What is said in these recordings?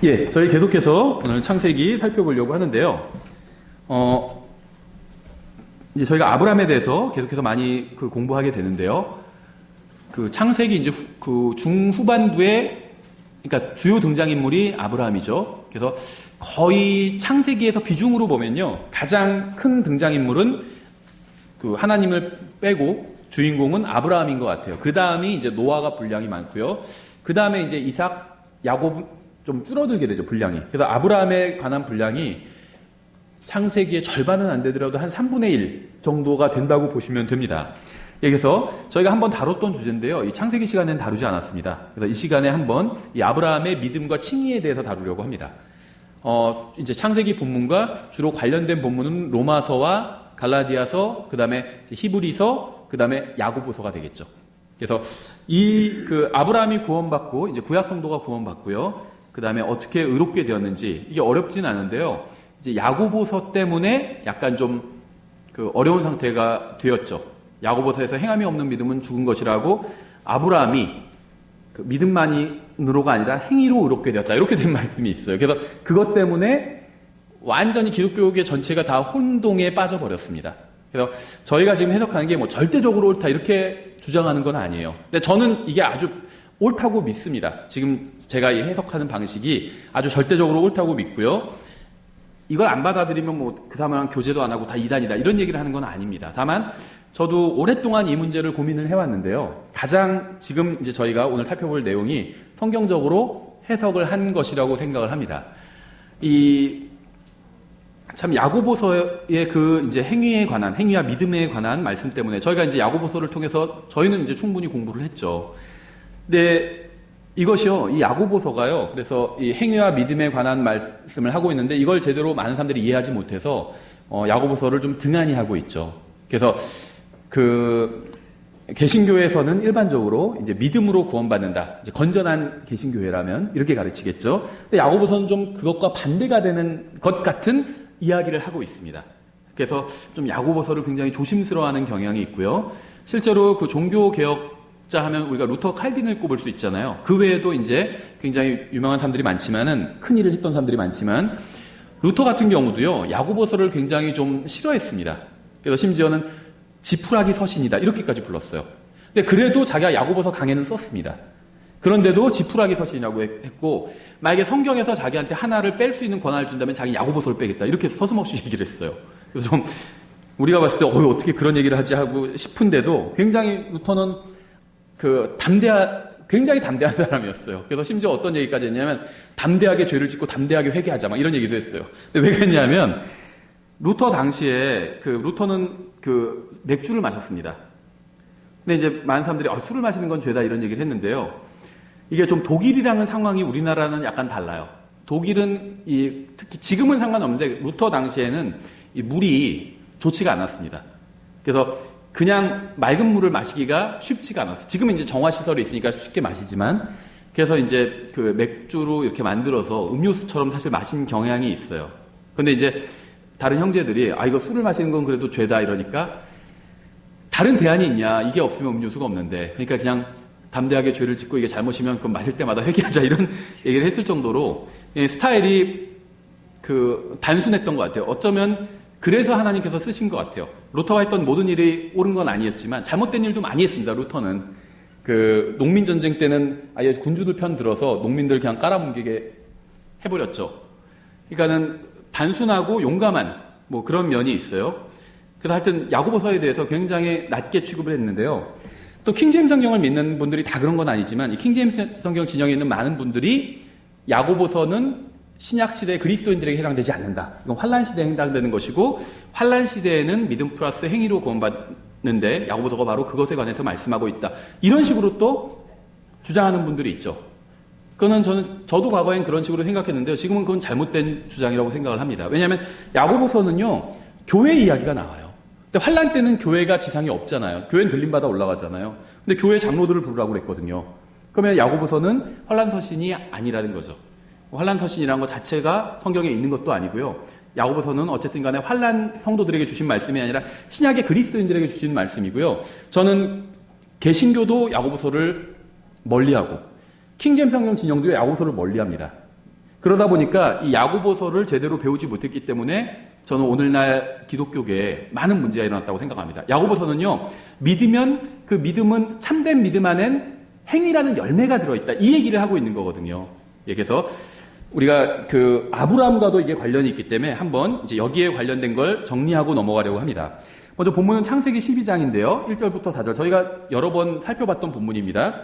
예, 저희 계속해서 오늘 창세기 살펴보려고 하는데요. 이제 저희가 아브라함에 대해서 계속해서 많이 공부하게 되는데요. 창세기 이제 중후반부에, 그러니까 주요 등장인물이 아브라함이죠. 그래서 거의 창세기에서 비중으로 보면요. 가장 큰 등장인물은 하나님을 빼고 주인공은 아브라함인 것 같아요. 그 다음이 이제 노아가 분량이 많고요. 그 다음에 이제 이삭, 야곱 좀 줄어들게 되죠, 분량이. 그래서 아브라함에 관한 분량이 창세기의 절반은 안 되더라도 한 3분의 1 정도가 된다고 보시면 됩니다. 그래서 저희가 한번 다뤘던 주제인데요. 이 창세기 시간에는 다루지 않았습니다. 그래서 이 시간에 한번 이 아브라함의 믿음과 칭의에 대해서 다루려고 합니다. 이제 창세기 본문과 주로 관련된 본문은 로마서와 갈라디아서, 그 다음에 히브리서, 그 다음에 야고보서가 되겠죠. 그래서 아브라함이 구원받고, 이제 구약 성도가 구원받고요. 그 다음에 어떻게 의롭게 되었는지, 이게 어렵진 않은데요. 이제 야고보서 때문에 약간 좀 어려운 상태가 되었죠. 야고보서에서 행함이 없는 믿음은 죽은 것이라고 아브라함이 믿음만으로가 아니라 행위로 의롭게 되었다. 이렇게 된 말씀이 있어요. 그래서 그것 때문에 완전히 기독교계 전체가 다 혼동에 빠져버렸습니다. 그래서 저희가 지금 해석하는 게 절대적으로 옳다 이렇게 주장하는 건 아니에요. 근데 저는 이게 아주 옳다고 믿습니다. 지금 제가 해석하는 방식이 아주 절대적으로 옳다고 믿고요. 이걸 안 받아들이면 그 사람은 교제도 안 하고 다 이단이다 이런 얘기를 하는 건 아닙니다. 다만 저도 오랫동안 이 문제를 고민을 해왔는데요. 가장 지금 이제 저희가 오늘 살펴볼 내용이 성경적으로 해석을 한 것이라고 생각을 합니다. 참 야고보서의 이제 행위와 믿음에 관한 말씀 때문에 저희가 이제 야고보서를 통해서 저희는 이제 충분히 공부를 했죠. 근데 이것이요, 이 야고보서가요, 그래서 이 행위와 믿음에 관한 말씀을 하고 있는데 이걸 제대로 많은 사람들이 이해하지 못해서 야고보서를 좀 등한히 하고 있죠. 그래서 개신교에서는 일반적으로 이제 믿음으로 구원받는다. 이제 건전한 개신교회라면 이렇게 가르치겠죠. 근데 야고보서는 좀 그것과 반대가 되는 것 같은 이야기를 하고 있습니다. 그래서 좀 야고보서를 굉장히 조심스러워하는 경향이 있고요. 실제로 종교개혁자 하면 우리가 루터 칼빈을 꼽을 수 있잖아요. 그 외에도 이제 굉장히 유명한 사람들이 많지만은, 큰 일을 했던 사람들이 많지만, 루터 같은 경우도요, 야고보서를 굉장히 좀 싫어했습니다. 그래서 심지어는 지푸라기 서신이다 이렇게까지 불렀어요. 근데 그래도 자기가 야고보서 강해는 썼습니다. 그런데도 지푸라기 서신이라고 했고, 만약에 성경에서 자기한테 하나를 뺄 수 있는 권한을 준다면 자기는 야고보서를 빼겠다 이렇게 서슴없이 얘기를 했어요. 그래서 좀 우리가 봤을 때 어떻게 그런 얘기를 하지 하고 싶은데도 굉장히 루터는 굉장히 담대한 사람이었어요. 그래서 심지어 어떤 얘기까지 했냐면 담대하게 죄를 짓고 담대하게 회개하자 막 이런 얘기도 했어요. 근데 왜 그랬냐면 루터 당시에 루터는 맥주를 마셨습니다. 근데 이제 많은 사람들이 술을 마시는 건 죄다 이런 얘기를 했는데요. 이게 좀 독일이랑은 상황이 우리나라는 약간 달라요. 독일은 특히 지금은 상관없는데 루터 당시에는 이 물이 좋지가 않았습니다. 그래서 그냥 맑은 물을 마시기가 쉽지가 않았어요. 지금은 이제 정화시설이 있으니까 쉽게 마시지만, 그래서 이제 맥주로 이렇게 만들어서 음료수처럼 사실 마신 경향이 있어요. 근데 이제 다른 형제들이 이거 술을 마시는 건 그래도 죄다 이러니까 다른 대안이 있냐, 이게 없으면 음료수가 없는데, 그러니까 그냥 담대하게 죄를 짓고 이게 잘못이면 그럼 마실 때마다 회개하자 이런 얘기를 했을 정도로 스타일이 단순했던 것 같아요. 어쩌면 그래서 하나님께서 쓰신 것 같아요. 루터가 했던 모든 일이 옳은 건 아니었지만 잘못된 일도 많이 했습니다. 루터는 농민전쟁 때는 아예 군주들 편 들어서 농민들 그냥 깔아뭉개게 해버렸죠. 그러니까는 단순하고 용감한 그런 면이 있어요. 그래서 하여튼 야고보서에 대해서 굉장히 낮게 취급을 했는데요. 또 킹제임스 성경을 믿는 분들이 다 그런 건 아니지만 이 킹제임스 성경 진영에 있는 많은 분들이 야고보서는 신약시대 그리스도인들에게 해당되지 않는다. 이건 환란시대에 해당되는 것이고, 환란시대에는 믿음 플러스 행위로 구원받는데 야고보서가 바로 그것에 관해서 말씀하고 있다. 이런 식으로 또 주장하는 분들이 있죠. 그거는 저도 과거엔 그런 식으로 생각했는데요. 지금은 그건 잘못된 주장이라고 생각을 합니다. 왜냐하면 야고보서는요, 교회 이야기가 나와요. 근데 환란 때는 교회가 지상에 없잖아요. 교회는 들림받아 올라가잖아요. 근데 교회 장로들을 부르라고 그랬거든요. 그러면 야고보서는 환란 서신이 아니라는 거죠. 환란 서신이라는 것 자체가 성경에 있는 것도 아니고요. 야고보서는 어쨌든 간에 환란 성도들에게 주신 말씀이 아니라 신약의 그리스도인들에게 주신 말씀이고요. 저는 개신교도 야고보서를 멀리하고 킹제임스 성경 진영도 야고보서를 멀리합니다. 그러다 보니까 이 야고보서를 제대로 배우지 못했기 때문에 저는 오늘날 기독교계에 많은 문제가 일어났다고 생각합니다. 야고보서는요, 믿으면 그 믿음은 참된 믿음 안엔 행위라는 열매가 들어있다. 이 얘기를 하고 있는 거거든요. 예, 그래서 우리가 그 아브라함과도 이게 관련이 있기 때문에 한번 이제 여기에 관련된 걸 정리하고 넘어가려고 합니다. 먼저 본문은 창세기 12장인데요. 1절부터 4절. 저희가 여러 번 살펴봤던 본문입니다.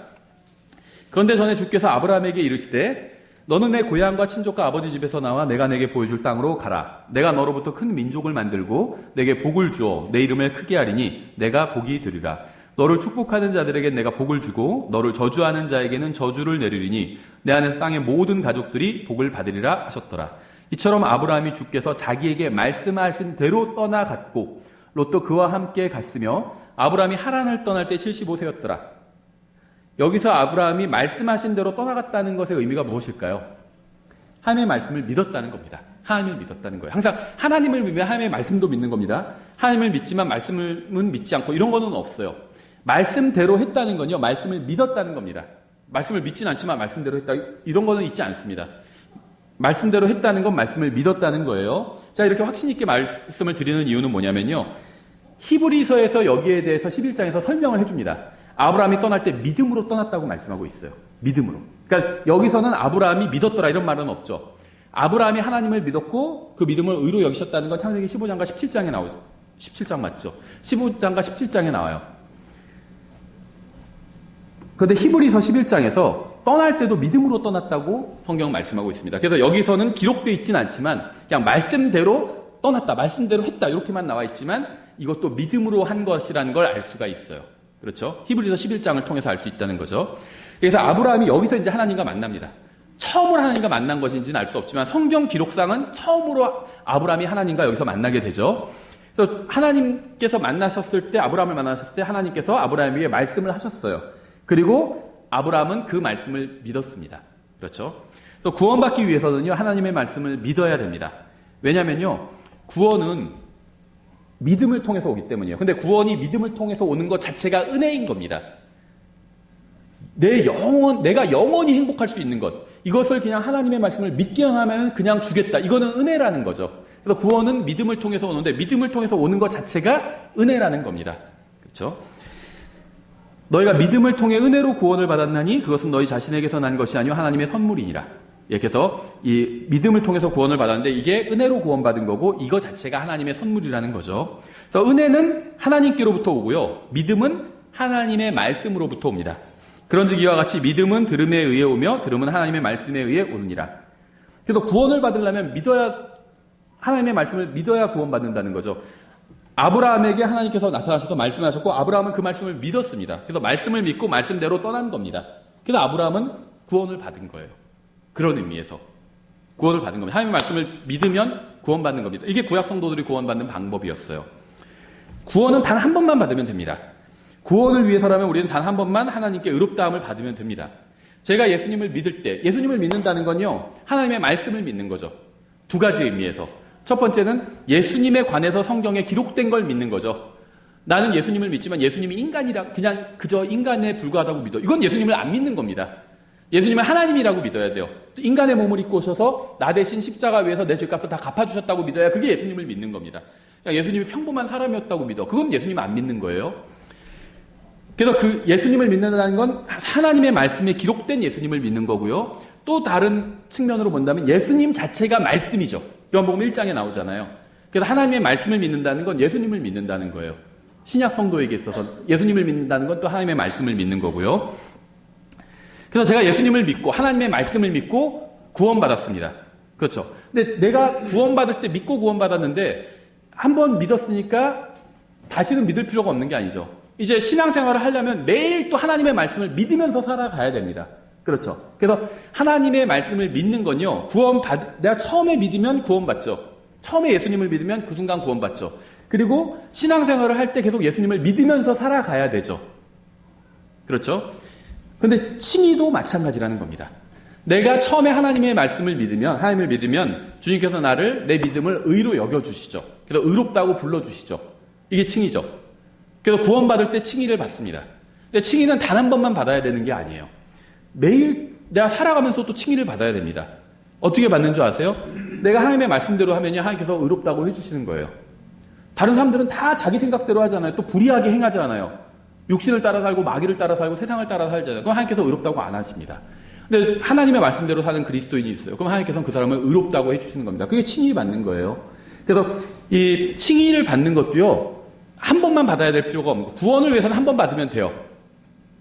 그런데 전에 주께서 아브라함에게 이르시되 너는 내 고향과 친족과 아버지 집에서 나와 내가 내게 보여줄 땅으로 가라. 내가 너로부터 큰 민족을 만들고 내게 복을 주어 내 이름을 크게 하리니 내가 복이 되리라. 너를 축복하는 자들에게 내가 복을 주고 너를 저주하는 자에게는 저주를 내리리니 내 안에서 땅의 모든 가족들이 복을 받으리라 하셨더라. 이처럼 아브라함이 주께서 자기에게 말씀하신 대로 떠나갔고 롯도 그와 함께 갔으며 아브라함이 하란을 떠날 때 75세였더라. 여기서 아브라함이 말씀하신 대로 떠나갔다는 것의 의미가 무엇일까요? 하나님의 말씀을 믿었다는 겁니다. 하나님을 믿었다는 거예요. 항상 하나님을 믿으면 하나님의 말씀도 믿는 겁니다. 하나님을 믿지만 말씀은 믿지 않고 이런 거는 없어요. 말씀대로 했다는 건요, 말씀을 믿었다는 겁니다. 말씀을 믿지는 않지만 말씀대로 했다, 이런 거는 있지 않습니다. 말씀대로 했다는 건 말씀을 믿었다는 거예요. 자, 이렇게 확신 있게 말씀을 드리는 이유는 뭐냐면요, 히브리서에서 여기에 대해서 11장에서 설명을 해줍니다. 아브라함이 떠날 때 믿음으로 떠났다고 말씀하고 있어요. 믿음으로. 그러니까 여기서는 아브라함이 믿었더라 이런 말은 없죠. 아브라함이 하나님을 믿었고 그 믿음을 의로 여기셨다는 건 창세기 15장과 17장에 나오죠. 17장 맞죠? 15장과 17장에 나와요. 그런데 히브리서 11장에서 떠날 때도 믿음으로 떠났다고 성경 말씀하고 있습니다. 그래서 여기서는 기록되어 있지는 않지만 그냥 말씀대로 떠났다, 말씀대로 했다 이렇게만 나와 있지만 이것도 믿음으로 한 것이라는 걸 알 수가 있어요. 그렇죠? 히브리서 11장을 통해서 알 수 있다는 거죠. 그래서 아브라함이 여기서 이제 하나님과 만납니다. 처음으로 하나님과 만난 것인지는 알 수 없지만 성경 기록상은 처음으로 아브라함이 하나님과 여기서 만나게 되죠. 그래서 하나님께서 만나셨을 때, 아브라함을 만나셨을 때 하나님께서 아브라함에게 말씀을 하셨어요. 그리고 아브라함은 그 말씀을 믿었습니다. 그렇죠? 그래서 구원받기 위해서는요, 하나님의 말씀을 믿어야 됩니다. 왜냐면요, 구원은 믿음을 통해서 오기 때문이에요. 근데 구원이 믿음을 통해서 오는 것 자체가 은혜인 겁니다. 내가 영원히 행복할 수 있는 것. 이것을 그냥 하나님의 말씀을 믿기만 하면 그냥 주겠다. 이거는 은혜라는 거죠. 그래서 구원은 믿음을 통해서 오는데 믿음을 통해서 오는 것 자체가 은혜라는 겁니다. 그렇죠? 너희가 믿음을 통해 은혜로 구원을 받았나니 그것은 너희 자신에게서 난 것이 아니요 하나님의 선물이니라. 예, 그래서 이 믿음을 통해서 구원을 받았는데 이게 은혜로 구원받은 거고 이거 자체가 하나님의 선물이라는 거죠. 그래서 은혜는 하나님께로부터 오고요. 믿음은 하나님의 말씀으로부터 옵니다. 그런즉 이와 같이 믿음은 들음에 의해 오며 들음은 하나님의 말씀에 의해 오느니라. 그래서 구원을 받으려면 하나님의 말씀을 믿어야 구원받는다는 거죠. 아브라함에게 하나님께서 나타나셔서 말씀하셨고 아브라함은 그 말씀을 믿었습니다. 그래서 말씀을 믿고 말씀대로 떠난 겁니다. 그래서 아브라함은 구원을 받은 거예요. 그런 의미에서 구원을 받은 겁니다. 하나님의 말씀을 믿으면 구원받는 겁니다. 이게 구약 성도들이 구원받는 방법이었어요. 구원은 단 한 번만 받으면 됩니다. 구원을 위해서라면 우리는 단 한 번만 하나님께 의롭다함을 받으면 됩니다. 제가 예수님을 믿을 때, 예수님을 믿는다는 건요, 하나님의 말씀을 믿는 거죠. 두 가지 의미에서. 첫 번째는 예수님에 관해서 성경에 기록된 걸 믿는 거죠. 나는 예수님을 믿지만 예수님이 인간이라, 그냥 그저 인간에 불과하다고 믿어. 이건 예수님을 안 믿는 겁니다. 예수님은 하나님이라고 믿어야 돼요. 인간의 몸을 입고 오셔서 나 대신 십자가 위에서 내 죄값을 다 갚아주셨다고 믿어야 그게 예수님을 믿는 겁니다. 예수님이 평범한 사람이었다고 믿어. 그건 예수님 안 믿는 거예요. 그래서 그 예수님을 믿는다는 건 하나님의 말씀에 기록된 예수님을 믿는 거고요. 또 다른 측면으로 본다면 예수님 자체가 말씀이죠. 요한복음 1장에 나오잖아요. 그래서 하나님의 말씀을 믿는다는 건 예수님을 믿는다는 거예요. 신약 성도에게 있어서 예수님을 믿는다는 건 또 하나님의 말씀을 믿는 거고요. 그래서 제가 예수님을 믿고 하나님의 말씀을 믿고 구원받았습니다. 그렇죠. 근데 내가 구원받을 때 믿고 구원받았는데 한번 믿었으니까 다시는 믿을 필요가 없는 게 아니죠. 이제 신앙생활을 하려면 매일 또 하나님의 말씀을 믿으면서 살아가야 됩니다. 그렇죠. 그래서 하나님의 말씀을 믿는 건요, 내가 처음에 믿으면 구원받죠. 처음에 예수님을 믿으면 그 순간 구원받죠. 그리고 신앙생활을 할 때 계속 예수님을 믿으면서 살아가야 되죠. 그렇죠. 근데 칭의도 마찬가지라는 겁니다. 내가 처음에 하나님의 말씀을 믿으면, 하나님을 믿으면 주님께서 나를 내 믿음을 의로 여겨주시죠. 그래서 의롭다고 불러주시죠. 이게 칭의죠. 그래서 구원받을 때 칭의를 받습니다. 근데 칭의는 단 한 번만 받아야 되는 게 아니에요. 매일 내가 살아가면서 또 칭의를 받아야 됩니다. 어떻게 받는 줄 아세요? 내가 하나님의 말씀대로 하면요, 하나님께서 의롭다고 해주시는 거예요. 다른 사람들은 다 자기 생각대로 하잖아요. 또 불의하게 행하잖아요. 육신을 따라 살고 마귀를 따라 살고 세상을 따라 살잖아요. 그럼 하나님께서 의롭다고 안 하십니다. 근데 하나님의 말씀대로 사는 그리스도인이 있어요. 그럼 하나님께서는 그 사람을 의롭다고 해주시는 겁니다. 그게 칭의 받는 거예요. 그래서 이 칭의를 받는 것도요, 한 번만 받아야 될 필요가 없는 거예요. 구원을 위해서는 한 번 받으면 돼요.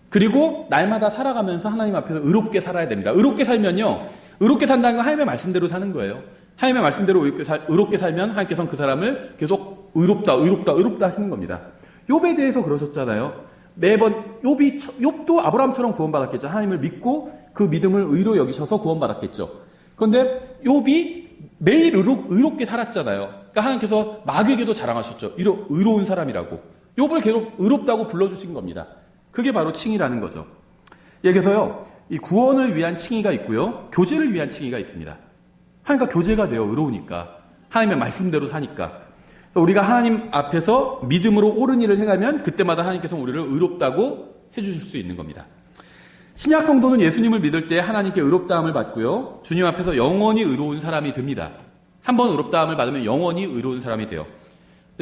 그리고 날마다 살아가면서 하나님 앞에서 의롭게 살아야 됩니다. 의롭게 살면요, 의롭게 산다는 건 하나님의 말씀대로 사는 거예요. 하나님의 말씀대로 의롭게 살면 하나님께서는 그 사람을 계속 의롭다 하시는 겁니다. 욥에 대해서 그러셨잖아요. 매번 욥도 아브라함처럼 구원받았겠죠. 하나님을 믿고 그 믿음을 의로 여기셔서 구원받았겠죠. 그런데 욥이 매일 의롭게 살았잖아요. 그러니까 하나님께서 마귀에게도 자랑하셨죠. 의로운 사람이라고. 욥을 계속 의롭다고 불러주신 겁니다. 그게 바로 칭의라는 거죠. 여기서요, 이 구원을 위한 칭의가 있고요, 교제를 위한 칭의가 있습니다. 하나님과 교제가 돼요. 의로우니까. 하나님의 말씀대로 사니까. 우리가 하나님 앞에서 믿음으로 옳은 일을 행하면 그때마다 하나님께서 우리를 의롭다고 해주실 수 있는 겁니다. 신약 성도는 예수님을 믿을 때 하나님께 의롭다함을 받고요, 주님 앞에서 영원히 의로운 사람이 됩니다. 한번 의롭다함을 받으면 영원히 의로운 사람이 돼요.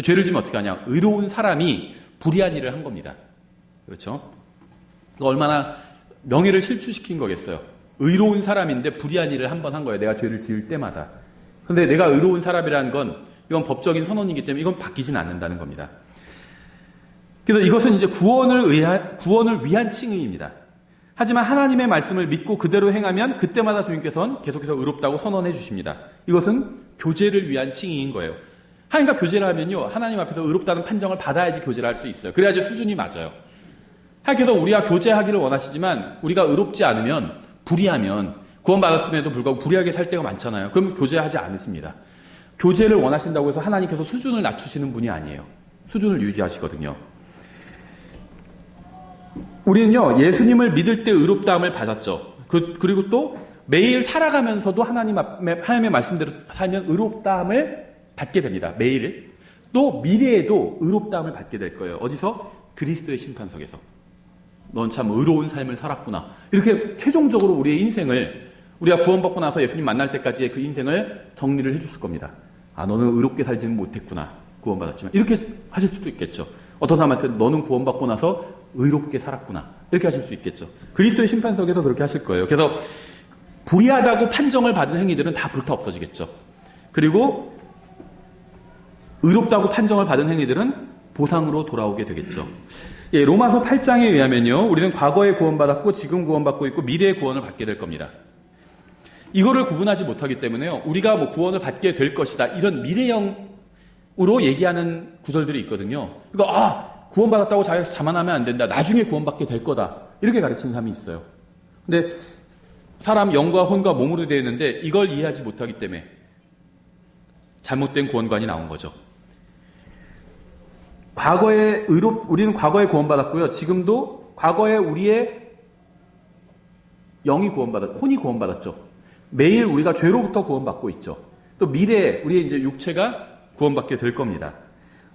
죄를 지면 어떻게 하냐? 의로운 사람이 불의한 일을 한 겁니다. 그렇죠? 얼마나 명예를 실추시킨 거겠어요. 의로운 사람인데 불의한 일을 한 번 한 거예요. 내가 죄를 지을 때마다. 근데 내가 의로운 사람이라는 건 이건 법적인 선언이기 때문에 이건 바뀌지는 않는다는 겁니다. 그래서 이것은 이제 구원을 위한 칭의입니다. 하지만 하나님의 말씀을 믿고 그대로 행하면 그때마다 주님께서는 계속해서 의롭다고 선언해 주십니다. 이것은 교제를 위한 칭의인 거예요. 하나님과 교제를 하면요, 하나님 앞에서 의롭다는 판정을 받아야지 교제를 할 수 있어요. 그래야지 수준이 맞아요. 하나님께서 우리가 교제하기를 원하시지만 우리가 의롭지 않으면, 불의하면, 구원받았음에도 불구하고 불의하게 살 때가 많잖아요. 그럼 교제하지 않으십니다. 교제를 원하신다고 해서 하나님께서 수준을 낮추시는 분이 아니에요. 수준을 유지하시거든요. 우리는요, 예수님을 믿을 때 의롭다함을 받았죠. 그리고 또 매일 살아가면서도 하나님의 말씀대로 살면 의롭다함을 받게 됩니다. 매일. 또 미래에도 의롭다함을 받게 될 거예요. 어디서? 그리스도의 심판석에서. 넌 참 의로운 삶을 살았구나. 이렇게 최종적으로 우리의 인생을, 우리가 구원받고 나서 예수님 만날 때까지의 그 인생을 정리를 해주실 겁니다. 아, 너는 의롭게 살지는 못했구나. 구원받았지만. 이렇게 하실 수도 있겠죠. 어떤 사람한테 너는 구원받고 나서 의롭게 살았구나. 이렇게 하실 수 있겠죠. 그리스도의 심판석에서 그렇게 하실 거예요. 그래서 불의하다고 판정을 받은 행위들은 다 불타 없어지겠죠. 그리고 의롭다고 판정을 받은 행위들은 보상으로 돌아오게 되겠죠. 예, 로마서 8장에 의하면요, 우리는 과거에 구원받았고 지금 구원받고 있고 미래의 구원을 받게 될 겁니다. 이거를 구분하지 못하기 때문에요, 우리가 뭐 구원을 받게 될 것이다, 이런 미래형으로 얘기하는 구절들이 있거든요. 그러니까 구원받았다고 자만하면 안 된다, 나중에 구원받게 될 거다, 이렇게 가르치는 사람이 있어요. 근데 사람 영과 혼과 몸으로 되어 있는데 이걸 이해하지 못하기 때문에 잘못된 구원관이 나온 거죠. 우리는 과거에 구원받았고요, 지금도 과거에 우리의 혼이 구원받았죠. 매일 우리가 죄로부터 구원받고 있죠. 또 미래에 우리의 이제 육체가 구원받게 될 겁니다.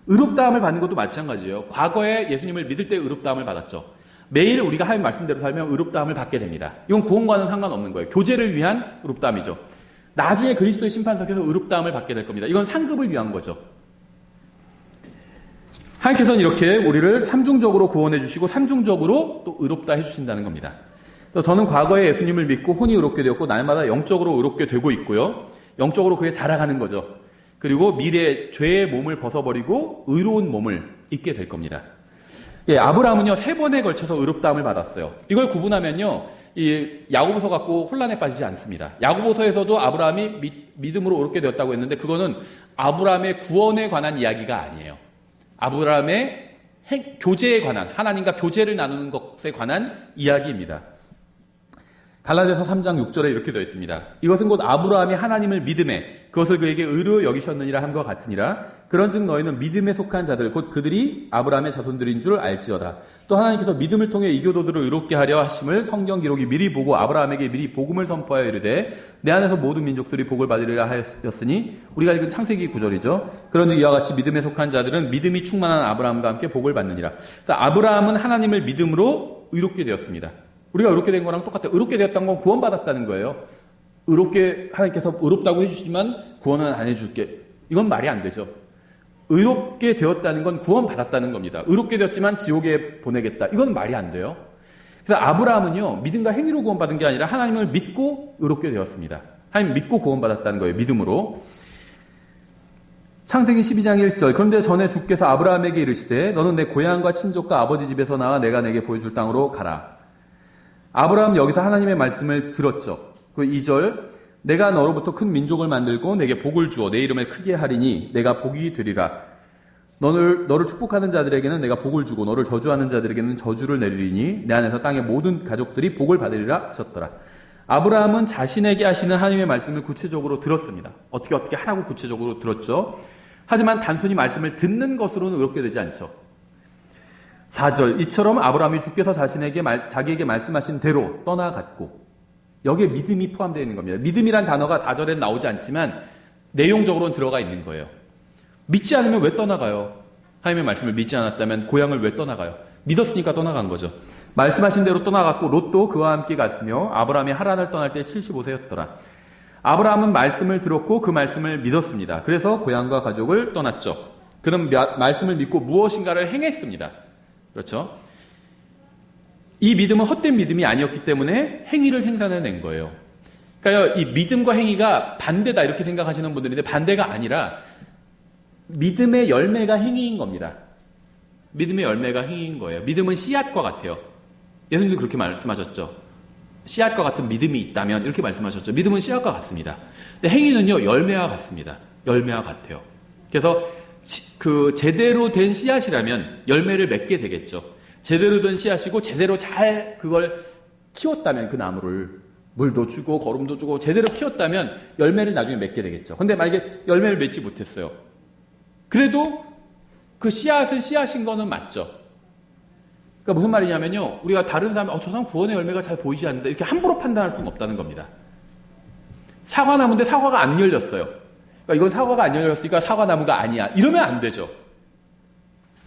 의롭다함을 받는 것도 마찬가지예요. 과거에 예수님을 믿을 때 의롭다함을 받았죠. 매일 우리가 하나님 말씀대로 살면 의롭다함을 받게 됩니다. 이건 구원과는 상관없는 거예요. 교제를 위한 의롭다함이죠. 나중에 그리스도의 심판석에서 의롭다함을 받게 될 겁니다. 이건 상급을 위한 거죠. 하나님께서는 이렇게 우리를 삼중적으로 구원해 주시고 삼중적으로 또 의롭다 해주신다는 겁니다. 그래서 저는 과거에 예수님을 믿고 혼이 의롭게 되었고 날마다 영적으로 의롭게 되고 있고요, 영적으로 그게 자라가는 거죠. 그리고 미래에 죄의 몸을 벗어버리고 의로운 몸을 입게 될 겁니다. 예, 아브라함은요 3번에 걸쳐서 의롭다함을 받았어요. 이걸 구분하면요, 이 야고보서 갖고 혼란에 빠지지 않습니다. 야고보서에서도 아브라함이 믿음으로 의롭게 되었다고 했는데 그거는 아브라함의 구원에 관한 이야기가 아니에요. 아브라함의 교제에 관한, 하나님과 교제를 나누는 것에 관한 이야기입니다. 갈라디아서 3장 6절에 이렇게 되어 있습니다. 이것은 곧 아브라함이 하나님을 믿음에 그것을 그에게 의로 여기셨느니라 함과 같으니라. 그런즉 너희는 믿음에 속한 자들 곧 그들이 아브라함의 자손들인 줄 알지어다. 또 하나님께서 믿음을 통해 이교도들을 의롭게 하려 하심을 성경 기록이 미리 보고 아브라함에게 미리 복음을 선포하여 이르되 내 안에서 모든 민족들이 복을 받으리라 하였으니, 우리가 읽은 창세기 9절이죠. 그런즉 이와 같이 믿음에 속한 자들은 믿음이 충만한 아브라함과 함께 복을 받느니라. 아브라함은 하나님을 믿음으로 의롭게 되었습니다. 우리가 의롭게 된 거랑 똑같아요. 의롭게 되었다는 건 구원받았다는 거예요. 의롭게 하나님께서 의롭다고 해주시지만 구원은 안 해줄게. 이건 말이 안 되죠. 의롭게 되었다는 건 구원받았다는 겁니다. 의롭게 되었지만 지옥에 보내겠다. 이건 말이 안 돼요. 그래서 아브라함은요, 믿음과 행위로 구원받은 게 아니라 하나님을 믿고 의롭게 되었습니다. 하나님 믿고 구원받았다는 거예요. 믿음으로. 창세기 12장 1절. 그런데 전에 주께서 아브라함에게 이르시되 너는 내 고향과 친족과 아버지 집에서 나와 내가 내게 보여줄 땅으로 가라. 아브라함은 여기서 하나님의 말씀을 들었죠. 그 2절. 내가 너로부터 큰 민족을 만들고 내게 복을 주어 내 이름을 크게 하리니 내가 복이 되리라. 너를 축복하는 자들에게는 내가 복을 주고 너를 저주하는 자들에게는 저주를 내리리니 내 안에서 땅의 모든 가족들이 복을 받으리라 하셨더라. 아브라함은 자신에게 하시는 하나님의 말씀을 구체적으로 들었습니다. 어떻게 하라고 구체적으로 들었죠. 하지만 단순히 말씀을 듣는 것으로는 의롭게 되지 않죠. 4절. 이처럼 아브라함이 주께서 자기에게 말씀하신 대로 떠나갔고, 여기에 믿음이 포함되어 있는 겁니다. 믿음이란 단어가 4절엔 나오지 않지만 내용적으로는 들어가 있는 거예요. 믿지 않으면 왜 떠나가요? 하나님의 말씀을 믿지 않았다면 고향을 왜 떠나가요? 믿었으니까 떠나간 거죠. 말씀하신 대로 떠나갔고 롯도 그와 함께 갔으며 아브라함이 하란을 떠날 때 75세였더라. 아브라함은 말씀을 들었고 그 말씀을 믿었습니다. 그래서 고향과 가족을 떠났죠. 그는 말씀을 믿고 무엇인가를 행했습니다. 그렇죠? 이 믿음은 헛된 믿음이 아니었기 때문에 행위를 생산해낸 거예요. 그러니까 이 믿음과 행위가 반대다 이렇게 생각하시는 분들인데 반대가 아니라 믿음의 열매가 행위인 겁니다. 믿음의 열매가 행위인 거예요. 믿음은 씨앗과 같아요. 예수님도 그렇게 말씀하셨죠. 씨앗과 같은 믿음이 있다면 이렇게 말씀하셨죠. 믿음은 씨앗과 같습니다. 근데 행위는요 열매와 같습니다. 열매와 같아요. 그래서 제대로 된 씨앗이라면 열매를 맺게 되겠죠. 제대로 된 씨앗이고 제대로 잘 그걸 키웠다면 그 나무를 물도 주고 거름도 주고 제대로 키웠다면 열매를 나중에 맺게 되겠죠. 근데 만약에 열매를 맺지 못했어요. 그래도 그 씨앗은 씨앗인 거는 맞죠. 그러니까 무슨 말이냐면요. 우리가 다른 사람, 저 사람 구원의 열매가 잘 보이지 않는다. 이렇게 함부로 판단할 수는 없다는 겁니다. 사과나무인데 사과가 안 열렸어요. 그러니까 이건 사과가 안 열렸으니까 사과나무가 아니야. 이러면 안 되죠.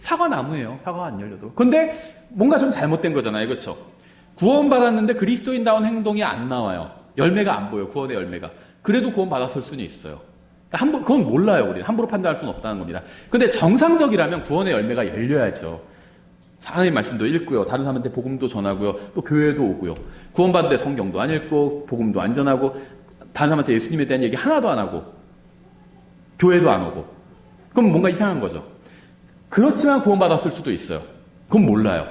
사과나무예요. 사과가 안 열려도. 근데 뭔가 좀 잘못된 거잖아요. 그렇죠? 구원받았는데 그리스도인다운 행동이 안 나와요. 열매가 안 보여요. 구원의 열매가. 그래도 구원받았을 수는 있어요. 그건 몰라요. 우리는 함부로 판단할 수는 없다는 겁니다. 근데 정상적이라면 구원의 열매가 열려야죠. 하나님 말씀도 읽고요. 다른 사람한테 복음도 전하고요. 또 교회도 오고요. 구원받을 때 성경도 안 읽고 복음도 안 전하고 다른 사람한테 예수님에 대한 얘기 하나도 안 하고 교회도 안 오고 그럼 뭔가 이상한 거죠. 그렇지만 구원받았을 수도 있어요. 그건 몰라요.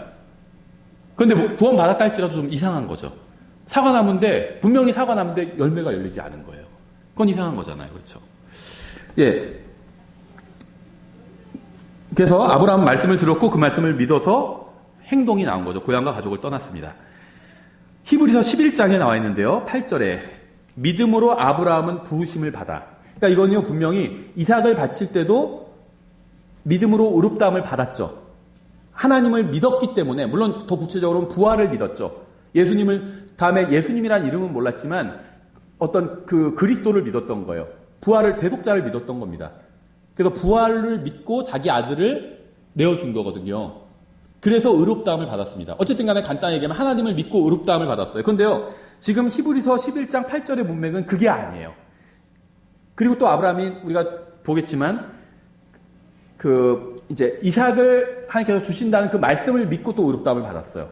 그런데 구원받았다 할지라도 좀 이상한 거죠. 사과나무인데 분명히 사과나무인데 열매가 열리지 않은 거예요. 그건 이상한 거잖아요. 그렇죠? 예. 그래서 아브라함은 말씀을 들었고 그 말씀을 믿어서 행동이 나온 거죠. 고향과 가족을 떠났습니다. 히브리서 11장에 나와 있는데요. 8절에 믿음으로 아브라함은 부르심을 받아. 그러니까 이건요 분명히 이삭을 바칠 때도 믿음으로 의롭다함을 받았죠. 하나님을 믿었기 때문에 물론 더 구체적으로는 부활을 믿었죠. 다음에 예수님이란 이름은 몰랐지만 어떤 그 그리스도를 믿었던 거예요. 부활을 대속자를 믿었던 겁니다. 그래서 부활을 믿고 자기 아들을 내어준 거거든요. 그래서 의롭다함을 받았습니다. 어쨌든 간에 간단히 얘기하면 하나님을 믿고 의롭다함을 받았어요. 그런데요, 지금 히브리서 11장 8절의 문맥은 그게 아니에요. 그리고 또 아브라함이 우리가 보겠지만 이제 이삭을 하나님께서 주신다는 그 말씀을 믿고 또 의롭다함을 받았어요.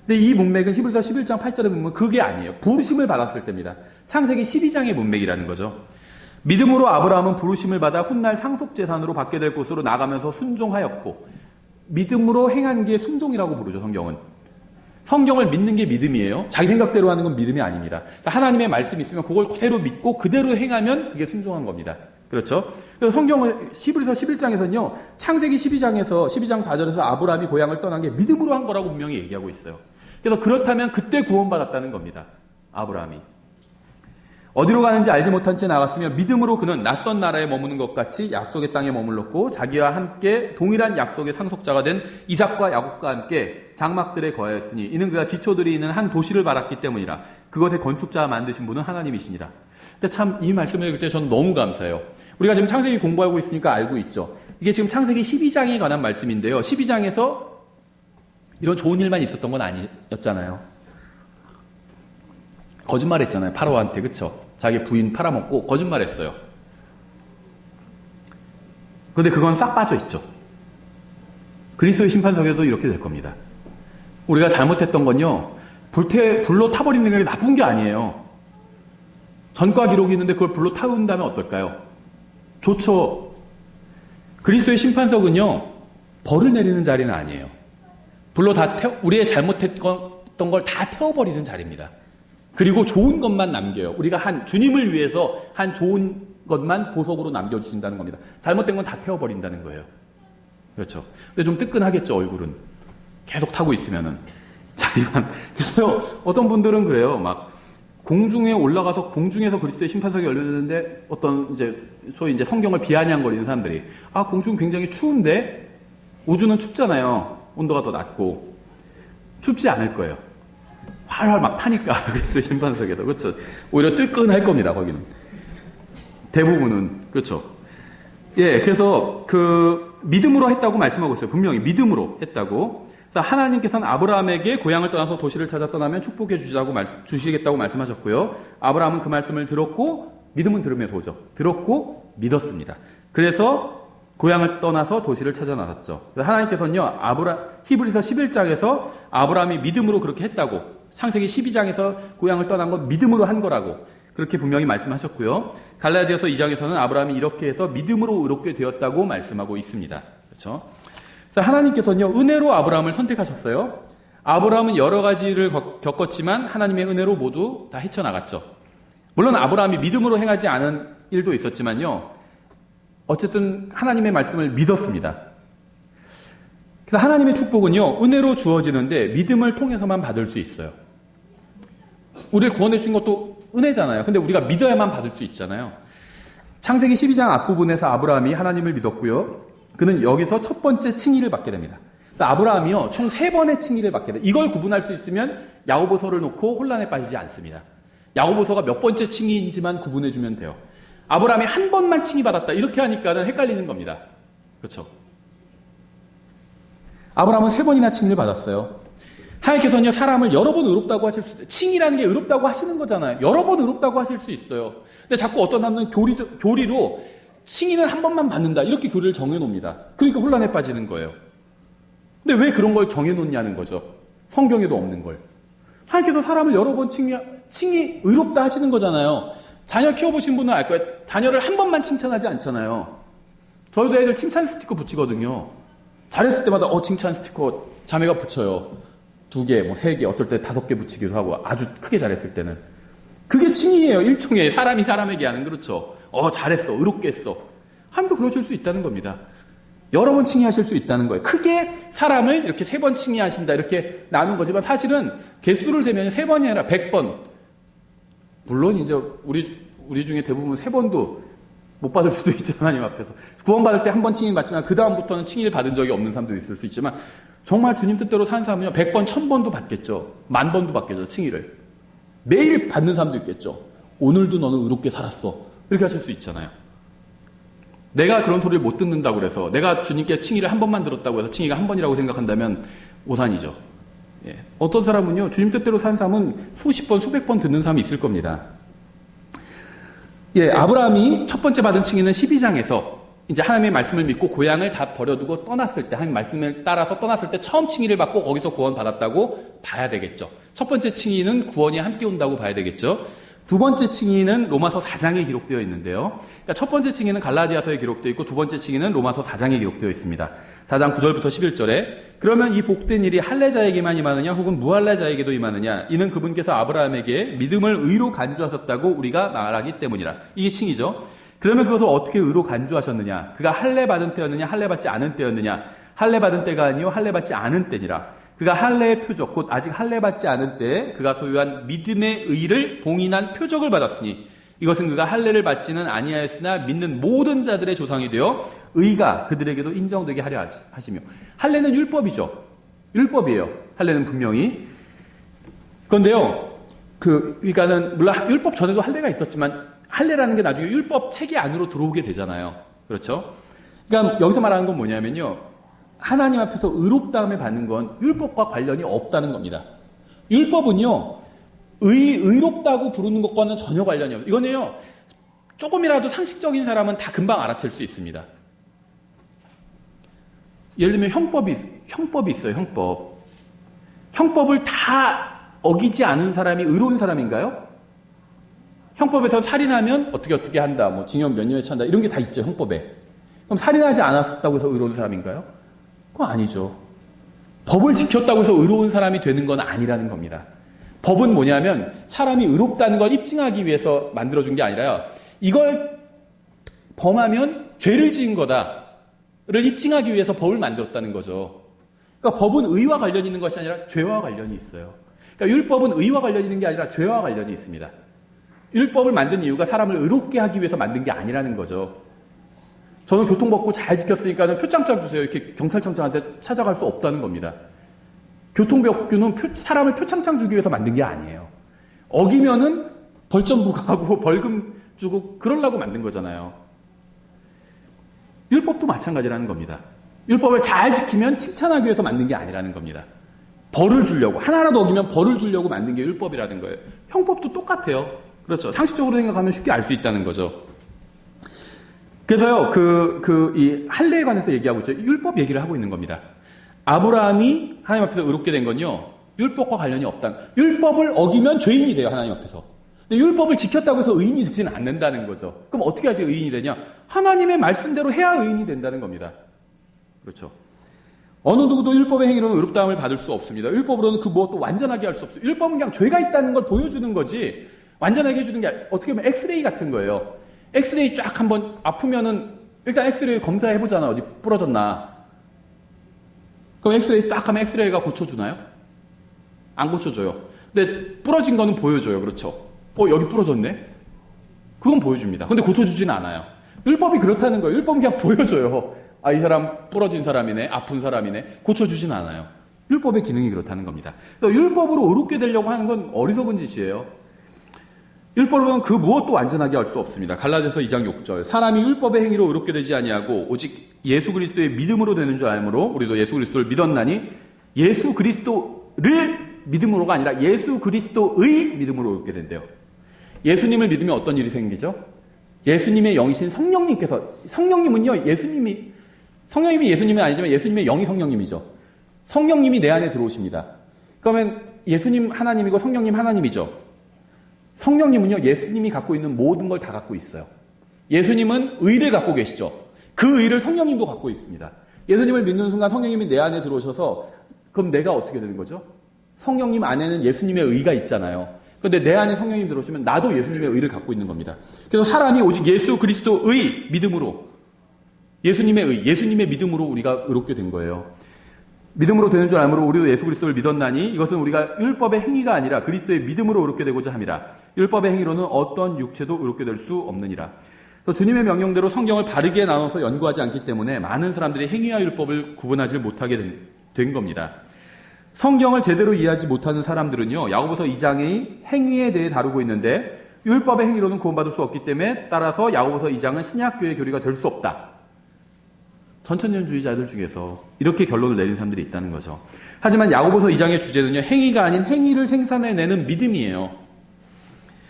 근데 이 문맥은 히브리서 11장 8절의 문맥은 그게 아니에요. 부르심을 받았을 때입니다. 창세기 12장의 문맥이라는 거죠. 믿음으로 아브라함은 부르심을 받아 훗날 상속재산으로 받게 될 곳으로 나가면서 순종하였고 믿음으로 행한 게 순종이라고 부르죠. 성경을 믿는 게 믿음이에요. 자기 생각대로 하는 건 믿음이 아닙니다. 그러니까 하나님의 말씀이 있으면 그걸 그대로 믿고 그대로 행하면 그게 순종한 겁니다. 그렇죠? 그래서 성경은 히브리서 11장에서는요. 창세기 12장 4절에서 아브라함이 고향을 떠난 게 믿음으로 한 거라고 분명히 얘기하고 있어요. 그래서 그렇다면 그때 구원받았다는 겁니다. 아브라함이. 어디로 가는지 알지 못한 채 나갔으며 믿음으로 그는 낯선 나라에 머무는 것 같이 약속의 땅에 머물렀고 자기와 함께 동일한 약속의 상속자가 된 이삭과 야곱과 함께 장막들에 거하였으니 이는 그가 기초들이 있는 한 도시를 말았기 때문이라. 그것의 건축자와 만드신 분은 하나님이시니라. 근데 참 이 말씀을 읽을 때 저는 너무 감사해요. 우리가 지금 창세기 공부하고 있으니까 알고 있죠. 이게 지금 창세기 12장에 관한 말씀인데요. 12장에서 이런 좋은 일만 있었던 건 아니었잖아요. 거짓말했잖아요. 파라오한테. 그렇죠? 자기 부인 팔아먹고 거짓말했어요. 그런데 그건 싹 빠져있죠. 그리스도의 심판석에도 이렇게 될 겁니다. 우리가 잘못했던 건요, 불로 타버리는 게 나쁜 게 아니에요. 전과 기록이 있는데 그걸 불로 타운다면 어떨까요? 좋죠. 그리스도의 심판석은요, 벌을 내리는 자리는 아니에요. 불로 우리의 잘못했던 걸 다 태워버리는 자리입니다. 그리고 좋은 것만 남겨요. 우리가 주님을 위해서 한 좋은 것만 보석으로 남겨주신다는 겁니다. 잘못된 건 다 태워버린다는 거예요. 그렇죠. 근데 좀 뜨끈하겠죠, 얼굴은. 계속 타고 있으면은. 그래서 어떤 분들은 그래요. 막, 공중에 올라가서 공중에서 그리스도의 심판석이 열렸는데 어떤 소위 성경을 비아냥거리는 사람들이 공중 굉장히 추운데 우주는 춥잖아요. 온도가 더 낮고. 춥지 않을 거예요. 활활 막 타니까 그리스도의 심판석에도. 그렇죠. 오히려 뜨끈할 겁니다, 거기는. 대부분은. 그렇죠. 예, 그래서 믿음으로 했다고 말씀하고 있어요. 분명히 믿음으로 했다고. 하나님께서는 아브라함에게 고향을 떠나서 도시를 찾아 떠나면 축복해 주시겠다고 말씀하셨고요. 아브라함은 그 말씀을 들었고, 믿음은 들으면서 오죠. 들었고 믿었습니다. 그래서 고향을 떠나서 도시를 찾아 나섰죠. 하나님께서는요, 히브리서 11장에서 아브라함이 믿음으로 그렇게 했다고, 창세기 12장에서 고향을 떠난 건 믿음으로 한 거라고 그렇게 분명히 말씀하셨고요. 갈라디아서 2장에서는 아브라함이 이렇게 해서 믿음으로 의롭게 되었다고 말씀하고 있습니다. 그렇죠? 하나님께서는요, 은혜로 아브라함을 선택하셨어요. 아브라함은 여러 가지를 겪었지만 하나님의 은혜로 모두 다 헤쳐나갔죠. 물론 아브라함이 믿음으로 행하지 않은 일도 있었지만요, 어쨌든 하나님의 말씀을 믿었습니다. 그래서 하나님의 축복은요, 은혜로 주어지는데 믿음을 통해서만 받을 수 있어요. 우리를 구원해 주신 것도 은혜잖아요. 근데 우리가 믿어야만 받을 수 있잖아요. 창세기 12장 앞부분에서 아브라함이 하나님을 믿었고요. 그는 여기서 첫 번째 칭의를 받게 됩니다. 그래서 아브라함이요, 총 3번의 칭의를 받게 돼요. 이걸 구분할 수 있으면 야고보서를 놓고 혼란에 빠지지 않습니다. 야고보서가 몇 번째 칭의인지만 구분해주면 돼요. 아브라함이 한 번만 칭의 받았다, 이렇게 하니까는 헷갈리는 겁니다. 그렇죠? 아브라함은 3번이나 칭의를 받았어요. 하나님께서는요, 사람을 여러 번 의롭다고 하실 수 있어요. 칭의라는 게 의롭다고 하시는 거잖아요. 여러 번 의롭다고 하실 수 있어요. 근데 자꾸 어떤 사람은 교리로 칭의는 한 번만 받는다, 이렇게 교리를 정해놓습니다. 그러니까 혼란에 빠지는 거예요. 근데 왜 그런 걸 정해놓냐는 거죠. 성경에도 없는 걸. 하나님께서 사람을 여러 번 칭의 의롭다 하시는 거잖아요. 자녀 키워보신 분은 알 거예요. 자녀를 한 번만 칭찬하지 않잖아요. 저희도 애들 칭찬 스티커 붙이거든요. 잘했을 때마다 칭찬 스티커 자매가 붙여요. 2개, 3개, 어떨 때 5개 붙이기도 하고, 아주 크게 잘했을 때는. 그게 칭의예요. 일종의 사람이 사람에게 하는. 그렇죠. 잘했어, 의롭게 했어. 하나님도 그러실 수 있다는 겁니다. 여러 번 칭의하실 수 있다는 거예요. 크게 사람을 이렇게 3번 칭의하신다, 이렇게 나눈 거지만 사실은 개수를 세면 3번이 아니라 100번. 물론 이제 우리 중에 대부분 3번도 못 받을 수도 있죠, 하나님 앞에서. 구원받을 때 한 번 칭의 받지만 그 다음부터는 칭의를 받은 적이 없는 사람도 있을 수 있지만, 정말 주님 뜻대로 사는 사람은요, 100번, 1000번도 받겠죠. 10,000번도 받겠죠, 칭의를. 매일 받는 사람도 있겠죠. 오늘도 너는 의롭게 살았어, 이렇게 하실 수 있잖아요. 내가 그런 소리를 못 듣는다고 그래서, 내가 주님께 칭의를 한 번만 들었다고 해서 칭의가 한 번이라고 생각한다면 오산이죠. 예. 어떤 사람은요, 주님 뜻대로 산 사람은 수십 번, 수백 번 듣는 사람이 있을 겁니다. 예, 아브라함이 첫 번째 받은 칭의는 12장에서 이제 하나님의 말씀을 믿고 고향을 다 버려두고 떠났을 때, 하나님 말씀을 따라서 떠났을 때 처음 칭의를 받고 거기서 구원 받았다고 봐야 되겠죠. 첫 번째 칭의는 구원이 함께 온다고 봐야 되겠죠. 두 번째 칭의는 로마서 4장에 기록되어 있는데요. 그러니까 첫 번째 칭의는 갈라디아서에 기록되어 있고, 두 번째 칭의는 로마서 4장에 기록되어 있습니다. 4장 9절부터 11절에 그러면 이 복된 일이 할례자에게만 임하느냐 혹은 무할례자에게도 임하느냐, 이는 그분께서 아브라함에게 믿음을 의로 간주하셨다고 우리가 말하기 때문이라. 이게 칭의죠. 그러면 그것을 어떻게 의로 간주하셨느냐? 그가 할례 받은 때였느냐 할례 받지 않은 때였느냐? 할례 받은 때가 아니요 할례 받지 않은 때니라. 그가 할례의 표적, 곧 아직 할례 받지 않은 때에 그가 소유한 믿음의 의를 봉인한 표적을 받았으니, 이것은 그가 할례를 받지는 아니하였으나 믿는 모든 자들의 조상이 되어 의가 그들에게도 인정되게 하려 하시며. 할례는 율법이죠. 율법이에요. 할례는 분명히. 그런데요, 그러니까는 물론 율법 전에도 할례가 있었지만 할례라는 게 나중에 율법 체계 안으로 들어오게 되잖아요. 그렇죠? 그러니까 여기서 말하는 건 뭐냐면요, 하나님 앞에서 의롭다함을 받는 건 율법과 관련이 없다는 겁니다. 율법은요, 의롭다고 부르는 것과는 전혀 관련이 없어요. 이거는요, 조금이라도 상식적인 사람은 다 금방 알아챌 수 있습니다. 예를 들면 형법이 있어요, 형법. 형법을 다 어기지 않은 사람이 의로운 사람인가요? 형법에서 살인하면 어떻게 한다, 뭐 징역 몇 년에 찬다, 이런 게 다 있죠, 형법에. 그럼 살인하지 않았다고 해서 의로운 사람인가요? 그건 아니죠. 법을 지켰다고 해서 의로운 사람이 되는 건 아니라는 겁니다. 법은 뭐냐면 사람이 의롭다는 걸 입증하기 위해서 만들어준 게 아니라요, 이걸 범하면 죄를 지은 거다를 입증하기 위해서 법을 만들었다는 거죠. 그러니까 법은 의와 관련이 있는 것이 아니라 죄와 관련이 있어요. 그러니까 율법은 의와 관련이 있는 게 아니라 죄와 관련이 있습니다. 율법을 만든 이유가 사람을 의롭게 하기 위해서 만든 게 아니라는 거죠. 저는 교통법규 잘 지켰으니까 표창장 주세요, 이렇게 경찰청장한테 찾아갈 수 없다는 겁니다. 교통법규는 사람을 표창장 주기 위해서 만든 게 아니에요. 어기면은 벌점 부과하고 벌금 주고 그러려고 만든 거잖아요. 율법도 마찬가지라는 겁니다. 율법을 잘 지키면 칭찬하기 위해서 만든 게 아니라는 겁니다. 벌을 주려고, 하나라도 어기면 벌을 주려고 만든 게 율법이라는 거예요. 형법도 똑같아요. 그렇죠. 상식적으로 생각하면 쉽게 알 수 있다는 거죠. 그래서요, 이 할례에 관해서 얘기하고 있죠. 율법 얘기를 하고 있는 겁니다. 아브라함이 하나님 앞에서 의롭게 된 건요, 율법과 관련이 없다. 율법을 어기면 죄인이 돼요, 하나님 앞에서. 근데 율법을 지켰다고 해서 의인이 되지는 않는다는 거죠. 그럼 어떻게 하지 의인이 되냐? 하나님의 말씀대로 해야 의인이 된다는 겁니다. 그렇죠. 어느 누구도 율법의 행위로는 의롭다함을 받을 수 없습니다. 율법으로는 그 무엇도 완전하게 할 수 없어요. 율법은 그냥 죄가 있다는 걸 보여주는 거지, 완전하게 해주는 게 어떻게 보면 엑스레이 같은 거예요. 엑스레이 쫙 한번 아프면은 일단 엑스레이 검사해보잖아. 어디 부러졌나. 그럼 엑스레이 딱 하면 엑스레이가 고쳐주나요? 안 고쳐줘요. 근데 부러진 거는 보여줘요. 그렇죠. 여기 부러졌네? 그건 보여줍니다. 근데 고쳐주지는 않아요. 율법이 그렇다는 거예요. 율법은 그냥 보여줘요. 아, 이 사람 부러진 사람이네, 아픈 사람이네. 고쳐주지는 않아요. 율법의 기능이 그렇다는 겁니다. 율법으로 의롭게 되려고 하는 건 어리석은 짓이에요. 율법은 그 무엇도 완전하게 할 수 없습니다. 갈라디아서 2장 6절. 사람이 율법의 행위로 의롭게 되지 아니하고 오직 예수 그리스도의 믿음으로 되는 줄 알므로 우리도 예수 그리스도를 믿었나니, 예수 그리스도를 믿음으로가 아니라 예수 그리스도의 믿음으로 의롭게 된대요. 예수님을 믿으면 어떤 일이 생기죠? 예수님의 영이신 성령님께서, 성령님은요, 성령님이 예수님은 아니지만 예수님의 영이 성령님이죠. 성령님이 내 안에 들어오십니다. 그러면 예수님 하나님이고 성령님 하나님이죠. 성령님은요, 예수님이 갖고 있는 모든 걸 다 갖고 있어요. 예수님은 의를 갖고 계시죠. 그 의를 성령님도 갖고 있습니다. 예수님을 믿는 순간 성령님이 내 안에 들어오셔서, 그럼 내가 어떻게 되는 거죠? 성령님 안에는 예수님의 의가 있잖아요. 그런데 내 안에 성령님 들어오시면 나도 예수님의 의를 갖고 있는 겁니다. 그래서 사람이 오직 예수 그리스도의 믿음으로, 예수님의 의, 예수님의 믿음으로 우리가 의롭게 된 거예요. 믿음으로 되는 줄 알므로 우리도 예수 그리스도를 믿었나니 이것은 우리가 율법의 행위가 아니라 그리스도의 믿음으로 의롭게 되고자 함이라. 율법의 행위로는 어떤 육체도 의롭게 될 수 없느니라. 주님의 명령대로 성경을 바르게 나눠서 연구하지 않기 때문에 많은 사람들이 행위와 율법을 구분하지 못하게 된 겁니다. 성경을 제대로 이해하지 못하는 사람들은요, 야고보서 2장의 행위에 대해 다루고 있는데 율법의 행위로는 구원받을 수 없기 때문에 따라서 야고보서 2장은 신약교의 교리가 될 수 없다. 전천년주의자들 중에서 이렇게 결론을 내린 사람들이 있다는 거죠. 하지만 야고보서 2장의 주제는요, 행위가 아닌 행위를 생산해내는 믿음이에요.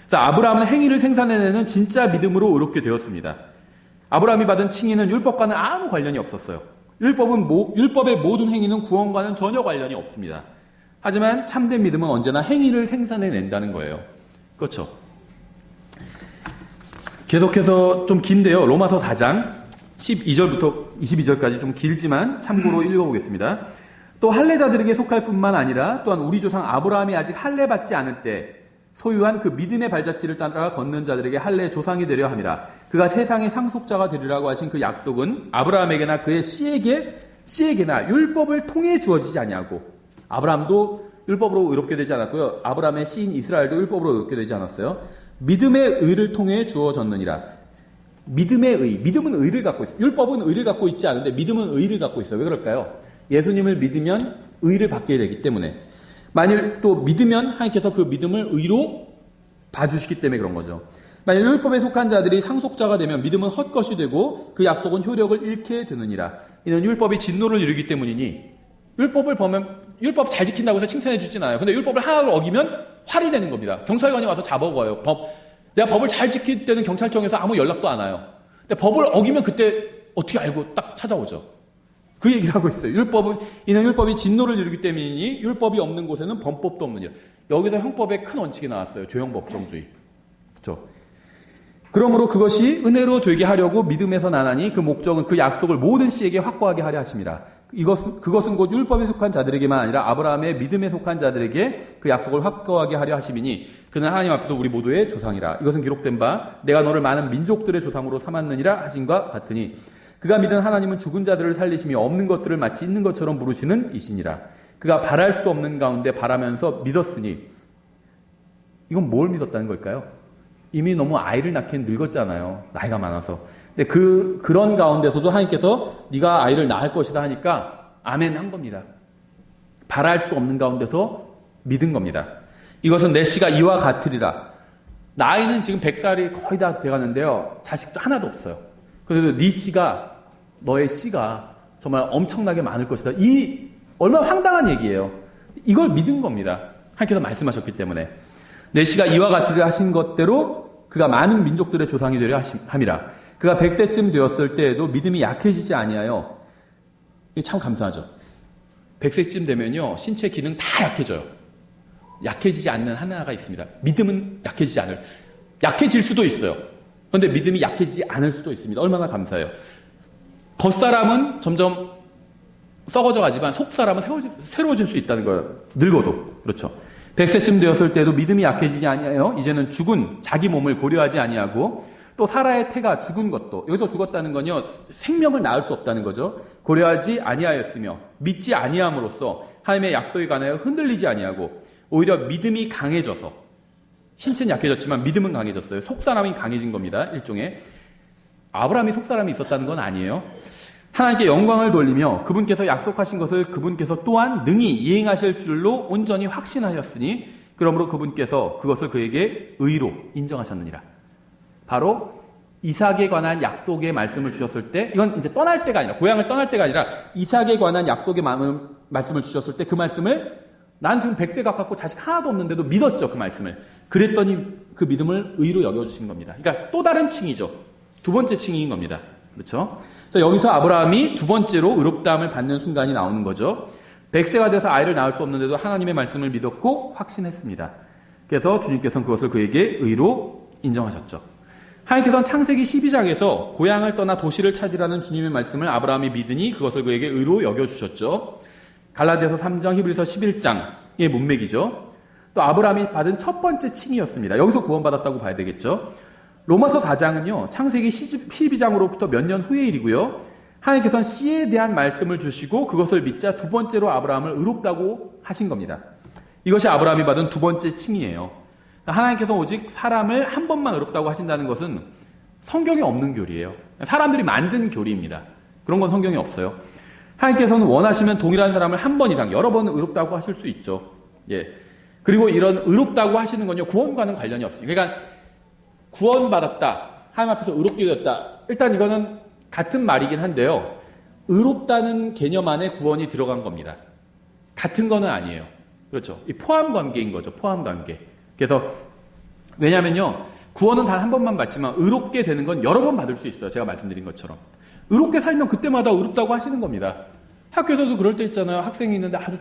그래서 아브라함은 행위를 생산해내는 진짜 믿음으로 의롭게 되었습니다. 아브라함이 받은 칭의는 율법과는 아무 관련이 없었어요. 율법의 모든 행위는 구원과는 전혀 관련이 없습니다. 하지만 참된 믿음은 언제나 행위를 생산해낸다는 거예요. 그렇죠? 계속해서 좀 긴데요. 로마서 4장 12절부터 22절까지 좀 길지만 참고로 읽어보겠습니다. 또 할례자들에게 속할 뿐만 아니라 또한 우리 조상 아브라함이 아직 할례 받지 않을 때 소유한 그 믿음의 발자취를 따라 걷는 자들에게 할례의 조상이 되려 함이라. 그가 세상의 상속자가 되리라고 하신 그 약속은 아브라함에게나 그의 씨에게나 율법을 통해 주어지지 아니하고, 아브라함도 율법으로 의롭게 되지 않았고요, 아브라함의 씨인 이스라엘도 율법으로 의롭게 되지 않았어요. 믿음의 의를 통해 주어졌느니라. 믿음의 의, 믿음은 의를 갖고 있어요. 율법은 의를 갖고 있지 않은데 믿음은 의를 갖고 있어요. 왜 그럴까요? 예수님을 믿으면 의를 받게 되기 때문에. 만일 또 믿으면 하나님께서 그 믿음을 의로 봐주시기 때문에 그런 거죠. 만일 율법에 속한 자들이 상속자가 되면 믿음은 헛것이 되고 그 약속은 효력을 잃게 되느니라. 이는 율법이 진노를 이루기 때문이니, 율법을 율법 잘 지킨다고 해서 칭찬해 주진 않아요. 근데 율법을 하나를 어기면 화를 내는 겁니다. 경찰관이 와서 잡아가요. 내가 법을 잘 지킬 때는 경찰청에서 아무 연락도 안 와요. 근데 법을 어기면 그때 어떻게 알고 딱 찾아오죠. 그 얘기를 하고 있어요. 이는 율법이 진노를 이루기 때문이니 율법이 없는 곳에는 범법도 없느니라. 여기서 형법의 큰 원칙이 나왔어요. 죄형법정주의. 그렇죠? 그러므로 그것이 은혜로 되게 하려고 믿음에서 나나니 그 목적은 그 약속을 모든 씨에게 확고하게 하려 하심이라. 그것은 곧 율법에 속한 자들에게만 아니라 아브라함의 믿음에 속한 자들에게 그 약속을 확고하게 하려 하심이니 그는 하나님 앞에서 우리 모두의 조상이라. 이것은 기록된 바 내가 너를 많은 민족들의 조상으로 삼았느니라 하신과 같으니 그가 믿은 하나님은 죽은 자들을 살리시며 없는 것들을 마치 있는 것처럼 부르시는 이시니라. 그가 바랄 수 없는 가운데 바라면서 믿었으니 이건 뭘 믿었다는 걸까요? 이미 너무 아이를 낳기엔 늙었잖아요. 나이가 많아서. 근데 그런 가운데서도 하나님께서 네가 아이를 낳을 것이다 하니까 아멘 한 겁니다. 바랄 수 없는 가운데서 믿은 겁니다. 이것은 내 씨가 이와 같으리라. 나이는 지금 100살이 거의 다 돼가는데요. 자식도 하나도 없어요. 그래도 네 씨가, 너의 씨가 정말 엄청나게 많을 것이다. 이 얼마나 황당한 얘기예요. 이걸 믿은 겁니다. 하나님께서 말씀하셨기 때문에. 내 씨가 이와 같으리라 하신 것대로 그가 많은 민족들의 조상이 되려 함이라. 그가 100세쯤 되었을 때에도 믿음이 약해지지 아니하여, 이게 참 감사하죠. 100세쯤 되면요, 신체 기능 다 약해져요. 약해지지 않는 하나가 있습니다. 믿음은 약해질 수도 있어요. 그런데 믿음이 약해지지 않을 수도 있습니다. 얼마나 감사해요. 겉사람은 점점 썩어져 가지만 속사람은 새로워질 수 있다는 거예요. 늙어도. 그렇죠. 100세쯤 되었을 때도 믿음이 약해지지 아니하여 이제는 죽은 자기 몸을 고려하지 아니하고 또 사라의 태가 죽은 것도, 여기서 죽었다는 건요, 생명을 낳을 수 없다는 거죠. 고려하지 아니하였으며 믿지 아니함으로써 하나님의 약속에 관하여 흔들리지 아니하고 오히려 믿음이 강해져서, 신체는 약해졌지만 믿음은 강해졌어요. 속사람이 강해진 겁니다. 일종의. 아브라함이 속사람이 있었다는 건 아니에요. 하나님께 영광을 돌리며 그분께서 약속하신 것을 그분께서 또한 능히 이행하실 줄로 온전히 확신하셨으니 그러므로 그분께서 그것을 그에게 의로 인정하셨느니라. 바로 이삭에 관한 약속의 말씀을 주셨을 때, 이건 이제 떠날 때가 아니라, 고향을 떠날 때가 아니라 이삭에 관한 약속의 말씀을 주셨을 때 그 말씀을, 난 지금 100세 가깝고 자식 하나도 없는데도 믿었죠, 그 말씀을. 그랬더니 그 믿음을 의로 여겨주신 겁니다. 그러니까 또 다른 칭이죠. 두 번째 칭인 겁니다. 그렇죠? 그래서 여기서 아브라함이 두 번째로 의롭다함을 받는 순간이 나오는 거죠. 100세가 돼서 아이를 낳을 수 없는데도 하나님의 말씀을 믿었고 확신했습니다. 그래서 주님께서는 그것을 그에게 의로 인정하셨죠. 하나님께서는 창세기 12장에서 고향을 떠나 도시를 찾으라는 주님의 말씀을 아브라함이 믿으니 그것을 그에게 의로 여겨주셨죠. 갈라디아서 3장, 히브리서 11장의 문맥이죠. 또 아브라함이 받은 첫 번째 칭이었습니다. 여기서 구원받았다고 봐야 되겠죠. 로마서 4장은요, 창세기 12장으로부터 몇 년 후의 일이고요. 하나님께서는 씨에 대한 말씀을 주시고 그것을 믿자 두 번째로 아브라함을 의롭다고 하신 겁니다. 이것이 아브라함이 받은 두 번째 칭이에요. 하나님께서 오직 사람을 한 번만 의롭다고 하신다는 것은 성경에 없는 교리예요. 사람들이 만든 교리입니다. 그런 건 성경에 없어요. 하나님께서는 원하시면 동일한 사람을 한 번 이상, 여러 번 의롭다고 하실 수 있죠. 예. 그리고 이런 의롭다고 하시는 건요, 구원과는 관련이 없습니다. 그러니까 구원받았다, 하나님 앞에서 의롭게 되었다. 일단 이거는 같은 말이긴 한데요. 의롭다는 개념 안에 구원이 들어간 겁니다. 같은 거는 아니에요. 그렇죠. 이 포함 관계인 거죠. 포함 관계. 그래서 왜냐면요, 구원은 단 한 번만 받지만 의롭게 되는 건 여러 번 받을 수 있어요. 제가 말씀드린 것처럼. 의롭게 살면 그때마다 의롭다고 하시는 겁니다. 학교에서도 그럴 때 있잖아요. 학생이 있는데 아주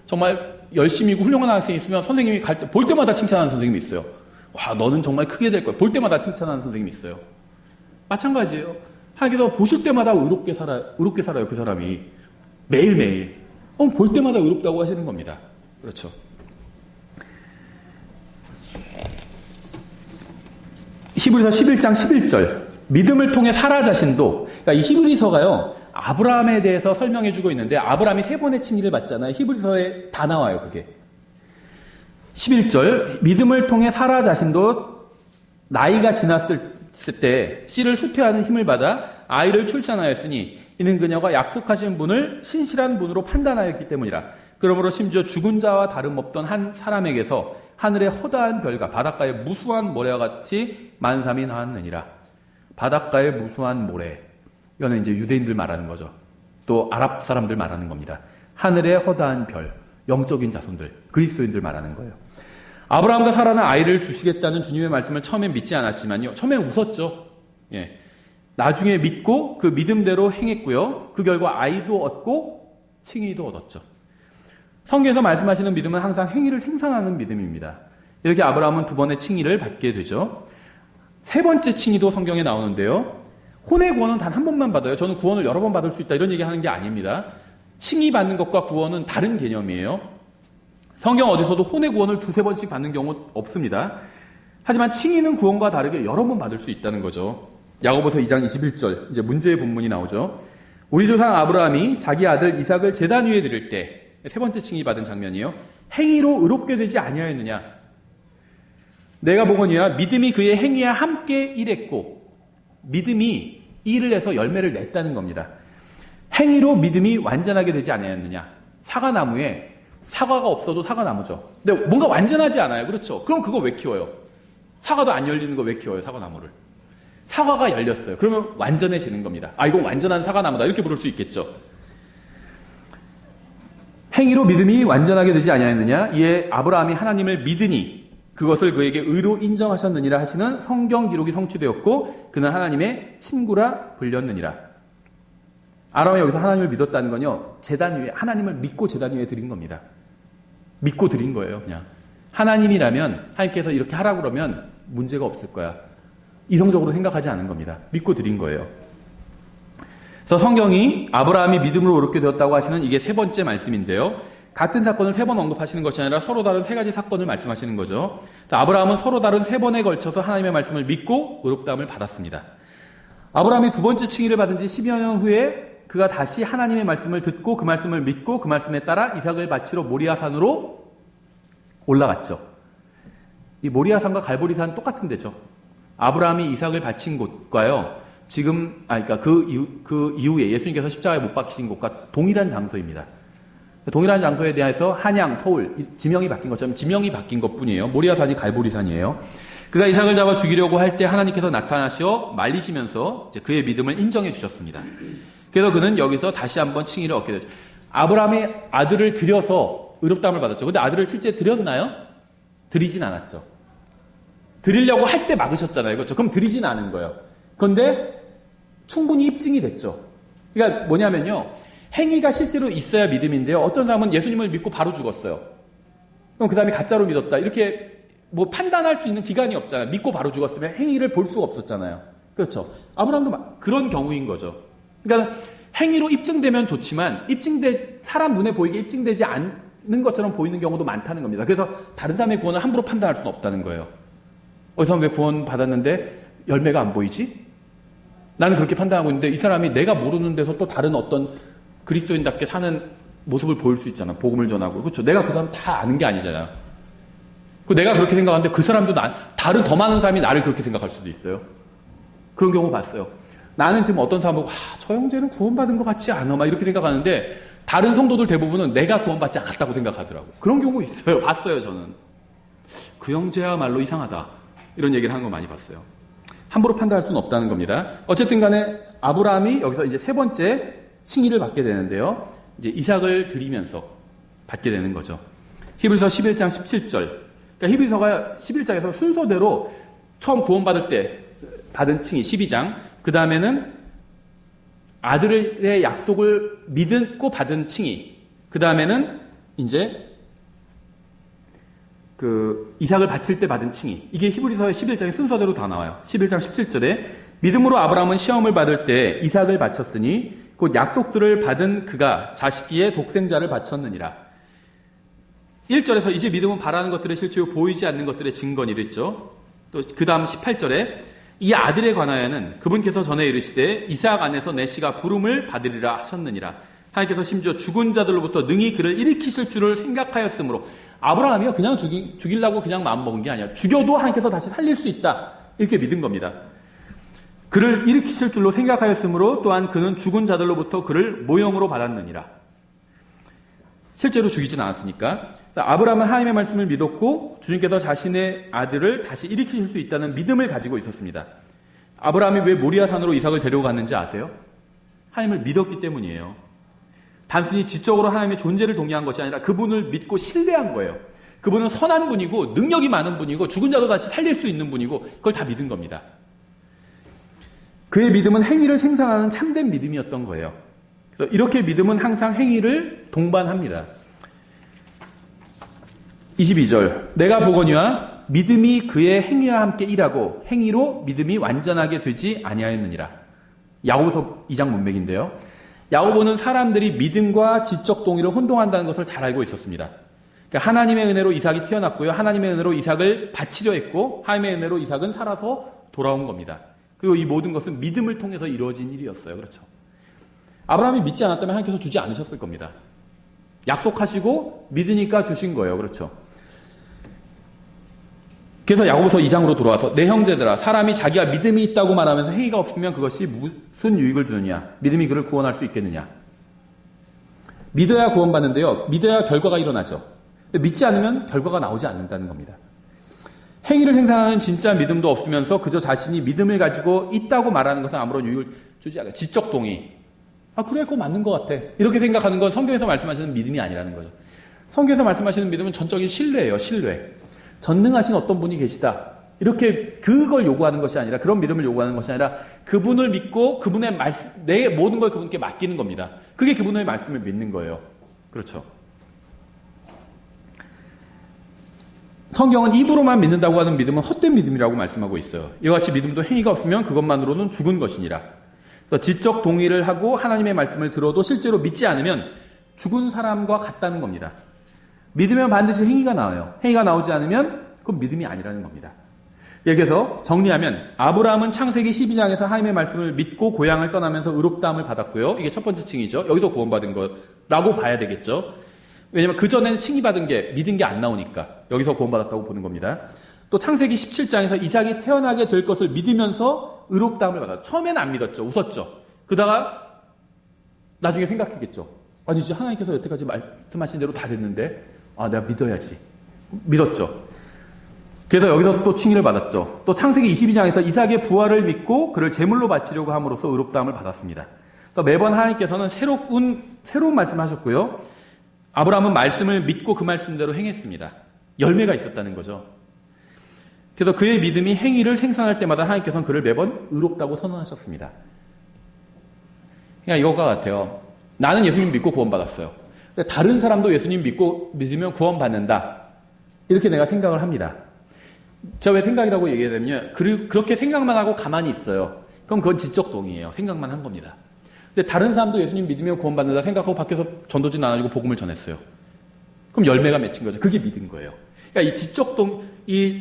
정말 열심히고 훌륭한 학생이 있으면 선생님이 볼 때마다 칭찬하는 선생님이 있어요. 와, 너는 정말 크게 될 거야. 볼 때마다 칭찬하는 선생님이 있어요. 마찬가지예요. 하나님께서 보실 때마다 의롭게 살아요. 그 사람이. 매일매일. 볼 때마다 의롭다고 하시는 겁니다. 그렇죠. 히브리서 11장 11절. 믿음을 통해 사라 자신도, 그러니까 이 히브리서가요, 아브라함에 대해서 설명해주고 있는데, 아브라함이 세 번의 칭의를 받잖아요. 히브리서에 다 나와요, 그게. 11절. 믿음을 통해 사라 자신도 나이가 지났을 때 씨를 후퇴하는 힘을 받아 아이를 출산하였으니, 이는 그녀가 약속하신 분을 신실한 분으로 판단하였기 때문이라. 그러므로 심지어 죽은 자와 다름없던 한 사람에게서 하늘의 허다한 별과 바닷가의 무수한 모래와 같이 만삼이 나왔느니라. 바닷가의 무수한 모래. 이거는 이제 유대인들 말하는 거죠. 또 아랍 사람들 말하는 겁니다. 하늘의 허다한 별, 영적인 자손들, 그리스도인들 말하는 거예요. 아브라함과 사라는 아이를 주시겠다는 주님의 말씀을 처음엔 믿지 않았지만요. 처음엔 웃었죠. 예. 나중에 믿고 그 믿음대로 행했고요. 그 결과 아이도 얻고 칭의도 얻었죠. 성경에서 말씀하시는 믿음은 항상 행위를 생산하는 믿음입니다. 이렇게 아브라함은 두 번의 칭의를 받게 되죠. 세 번째 칭의도 성경에 나오는데요. 혼의 구원은 단 한 번만 받아요. 저는 구원을 여러 번 받을 수 있다 이런 얘기 하는 게 아닙니다. 칭의 받는 것과 구원은 다른 개념이에요. 성경 어디서도 혼의 구원을 두세 번씩 받는 경우 없습니다. 하지만 칭의는 구원과 다르게 여러 번 받을 수 있다는 거죠. 야고보서 2장 21절 이제 문제의 본문이 나오죠. 우리 조상 아브라함이 자기 아들 이삭을 제단 위에 드릴 때 세 번째 칭의 받은 장면이에요. 행위로 의롭게 되지 아니하였느냐. 내가 보거니와 믿음이 그의 행위와 함께 일했고 믿음이 일을 해서 열매를 냈다는 겁니다. 행위로 믿음이 완전하게 되지 아니하였느냐. 사과나무에 사과가 없어도 사과나무죠. 근데 뭔가 완전하지 않아요. 그렇죠? 그럼 그거 왜 키워요? 사과도 안 열리는 거 왜 키워요? 사과나무를. 사과가 열렸어요. 그러면 완전해지는 겁니다. 아, 이건 완전한 사과나무다. 이렇게 부를 수 있겠죠. 행위로 믿음이 완전하게 되지 아니하였느냐. 이에 아브라함이 하나님을 믿으니 그것을 그에게 의로 인정하셨느니라 하시는 성경 기록이 성취되었고 그는 하나님의 친구라 불렸느니라. 아브라함이 여기서 하나님을 믿었다는 건요. 제단 위에 하나님을 믿고 제단 위에 드린 겁니다. 믿고 드린 거예요. 그냥 하나님이라면 하나님께서 이렇게 하라고 그러면 문제가 없을 거야. 이성적으로 생각하지 않은 겁니다. 믿고 드린 거예요. 그래서 성경이 아브라함이 믿음으로 의롭게 되었다고 하시는 이게 세 번째 말씀인데요. 같은 사건을 세 번 언급하시는 것이 아니라 서로 다른 세 가지 사건을 말씀하시는 거죠. 아브라함은 서로 다른 세 번에 걸쳐서 하나님의 말씀을 믿고 의롭다함을 받았습니다. 아브라함이 두 번째 칭의를 받은 지 10여 년 후에 그가 다시 하나님의 말씀을 듣고 그 말씀을 믿고 그 말씀에 따라 이삭을 바치러 모리아산으로 올라갔죠. 이 모리아산과 갈보리산 똑같은 데죠. 아브라함이 이삭을 바친 곳과요. 지금 그러니까 그 이후에 예수님께서 십자가에 못 박히신 곳과 동일한 장소입니다. 동일한 장소에 대해서 한양, 서울 지명이 바뀐 것처럼 지명이 바뀐 것뿐이에요. 모리아산이 갈보리산이에요. 그가 이삭을 잡아 죽이려고 할 때 하나님께서 나타나셔 말리시면서 이제 그의 믿음을 인정해 주셨습니다. 그래서 그는 여기서 다시 한번 칭의를 얻게 되죠. 아브라함이 아들을 들여서 의롭다함을 받았죠. 근데 아들을 실제 드렸나요? 드리진 않았죠. 드리려고 할 때 막으셨잖아요. 그렇죠? 그럼 드리진 않은 거예요. 그런데 충분히 입증이 됐죠. 그러니까 뭐냐면요. 행위가 실제로 있어야 믿음인데요. 어떤 사람은 예수님을 믿고 바로 죽었어요. 그럼 그 사람이 가짜로 믿었다. 이렇게 뭐 판단할 수 있는 기간이 없잖아요. 믿고 바로 죽었으면 행위를 볼 수가 없었잖아요. 그렇죠. 아브라함도 그런 경우인 거죠. 그러니까 행위로 입증되면 좋지만 사람 눈에 보이게 입증되지 않는 것처럼 보이는 경우도 많다는 겁니다. 그래서 다른 사람의 구원을 함부로 판단할 수는 없다는 거예요. 이 사람 왜 구원 받았는데 열매가 안 보이지? 나는 그렇게 판단하고 있는데 이 사람이 내가 모르는 데서 또 다른 어떤 그리스도인답게 사는 모습을 보일 수 있잖아. 복음을 전하고. 그렇죠. 내가 그 사람 다 아는 게 아니잖아. 내가 그렇게 생각하는데 그 사람도 다른 더 많은 사람이 나를 그렇게 생각할 수도 있어요. 그런 경우 봤어요. 나는 지금 어떤 사람 보고 저 형제는 구원받은 것 같지 않아 막 이렇게 생각하는데 다른 성도들 대부분은 내가 구원받지 않았다고 생각하더라고. 그런 경우 있어요. 봤어요. 저는. 그 형제야말로 이상하다. 이런 얘기를 하는 거 많이 봤어요. 함부로 판단할 수는 없다는 겁니다. 어쨌든 간에 아브라함이 여기서 이제 세 번째 칭의를 받게 되는데요. 이제 이삭을 드리면서 받게 되는 거죠. 히브리서 11장 17절. 그러니까 히브리서가 11장에서 순서대로 처음 구원받을 때 받은 칭의 12장. 그 다음에는 아들의 약속을 믿고 받은 칭의. 그 다음에는 이제 이삭을 바칠 때 받은 칭의. 이게 히브리서의 11장의 순서대로 다 나와요. 11장 17절에 믿음으로 아브라함은 시험을 받을 때 이삭을 바쳤으니 곧 약속들을 받은 그가 자식기에 독생자를 바쳤느니라. 1절에서 이제 믿음은 바라는 것들의 실체요 보이지 않는 것들의 증거니 이랬죠. 또 그 다음 18절에 이 아들에 관하여는 그분께서 전에 이르시되 이삭 안에서 내 씨가 부름을 받으리라 하셨느니라. 하나님께서 심지어 죽은 자들로부터 능히 그를 일으키실 줄을 생각하였으므로 아브라함이요 그냥 죽이려고 그냥 마음먹은 게 아니야. 죽여도 하나님께서 다시 살릴 수 있다. 이렇게 믿은 겁니다. 그를 일으키실 줄로 생각하였으므로 또한 그는 죽은 자들로부터 그를 모형으로 받았느니라. 실제로 죽이진 않았으니까. 아브라함은 하나님의 말씀을 믿었고 주님께서 자신의 아들을 다시 일으키실 수 있다는 믿음을 가지고 있었습니다. 아브라함이 왜 모리아산으로 이삭을 데려갔는지 아세요? 하나님을 믿었기 때문이에요. 단순히 지적으로 하나님의 존재를 동의한 것이 아니라 그분을 믿고 신뢰한 거예요. 그분은 선한 분이고 능력이 많은 분이고 죽은 자도 다시 살릴 수 있는 분이고 그걸 다 믿은 겁니다. 그의 믿음은 행위를 생산하는 참된 믿음이었던 거예요. 그래서 이렇게 믿음은 항상 행위를 동반합니다. 22절 내가 보거니와 믿음이 그의 행위와 함께 일하고 행위로 믿음이 완전하게 되지 아니하였느니라. 야고보서 2장 문맥인데요. 야고보는 사람들이 믿음과 지적 동의를 혼동한다는 것을 잘 알고 있었습니다. 그러니까 하나님의 은혜로 이삭이 태어났고요. 하나님의 은혜로 이삭을 바치려 했고 하나님의 은혜로 이삭은 살아서 돌아온 겁니다. 그리고 이 모든 것은 믿음을 통해서 이루어진 일이었어요. 그렇죠. 아브라함이 믿지 않았다면 하나님께서 주지 않으셨을 겁니다. 약속하시고 믿으니까 주신 거예요. 그렇죠. 그래서 야고보서 2장으로 돌아와서 내 형제들아 사람이 자기가 믿음이 있다고 말하면서 행위가 없으면 그것이 무슨 유익을 주느냐. 믿음이 그를 구원할 수 있겠느냐. 믿어야 구원받는데요. 믿어야 결과가 일어나죠. 믿지 않으면 결과가 나오지 않는다는 겁니다. 행위를 생산하는 진짜 믿음도 없으면서 그저 자신이 믿음을 가지고 있다고 말하는 것은 아무런 유익을 주지 않아요. 지적 동의. 아 그래 그거 맞는 것 같아. 이렇게 생각하는 건 성경에서 말씀하시는 믿음이 아니라는 거죠. 성경에서 말씀하시는 믿음은 전적인 신뢰예요. 신뢰. 전능하신 어떤 분이 계시다. 이렇게 그걸 요구하는 것이 아니라 그런 믿음을 요구하는 것이 아니라 그분을 믿고 그분의 내 모든 걸 그분께 맡기는 겁니다. 그게 그분의 말씀을 믿는 거예요. 그렇죠. 성경은 입으로만 믿는다고 하는 믿음은 헛된 믿음이라고 말씀하고 있어요. 이와 같이 믿음도 행위가 없으면 그것만으로는 죽은 것이니라. 그래서 지적 동의를 하고 하나님의 말씀을 들어도 실제로 믿지 않으면 죽은 사람과 같다는 겁니다. 믿으면 반드시 행위가 나와요. 행위가 나오지 않으면 그건 믿음이 아니라는 겁니다. 여기서 정리하면 아브라함은 창세기 12장에서 하나님의 말씀을 믿고 고향을 떠나면서 의롭다함을 받았고요. 이게 첫 번째 칭이죠. 여기도 구원받은 거라고 봐야 되겠죠. 왜냐하면 그전에는 칭이 받은 게 믿은 게 안 나오니까 여기서 구원받았다고 보는 겁니다. 또 창세기 17장에서 이삭이 태어나게 될 것을 믿으면서 의롭다함을 받았죠. 처음에는 안 믿었죠. 웃었죠. 그러다가 나중에 생각했겠죠. 아니지 하나님께서 여태까지 말씀하신 대로 다 됐는데 내가 믿어야지. 믿었죠. 그래서 여기서 또 칭의를 받았죠. 또 창세기 22장에서 이삭의 부활을 믿고 그를 제물로 바치려고 함으로써 의롭다함을 받았습니다. 그래서 매번 하나님께서는 새로운 말씀을 하셨고요. 아브라함은 말씀을 믿고 그 말씀대로 행했습니다. 열매가 있었다는 거죠. 그래서 그의 믿음이 행위를 생산할 때마다 하나님께서는 그를 매번 의롭다고 선언하셨습니다. 그러니까 이것과 같아요. 나는 예수님 믿고 구원받았어요. 다른 사람도 예수님 믿으면 구원받는다. 이렇게 내가 생각을 합니다. 제가 왜 생각이라고 얘기하냐면 그렇게 생각만 하고 가만히 있어요. 그럼 그건 지적 동의예요. 생각만 한 겁니다. 근데 다른 사람도 예수님 믿으면 구원받는다 생각하고 밖에서 전도지 나눠주고 복음을 전했어요. 그럼 열매가 맺힌 거죠. 그게 믿은 거예요. 그러니까 이 지적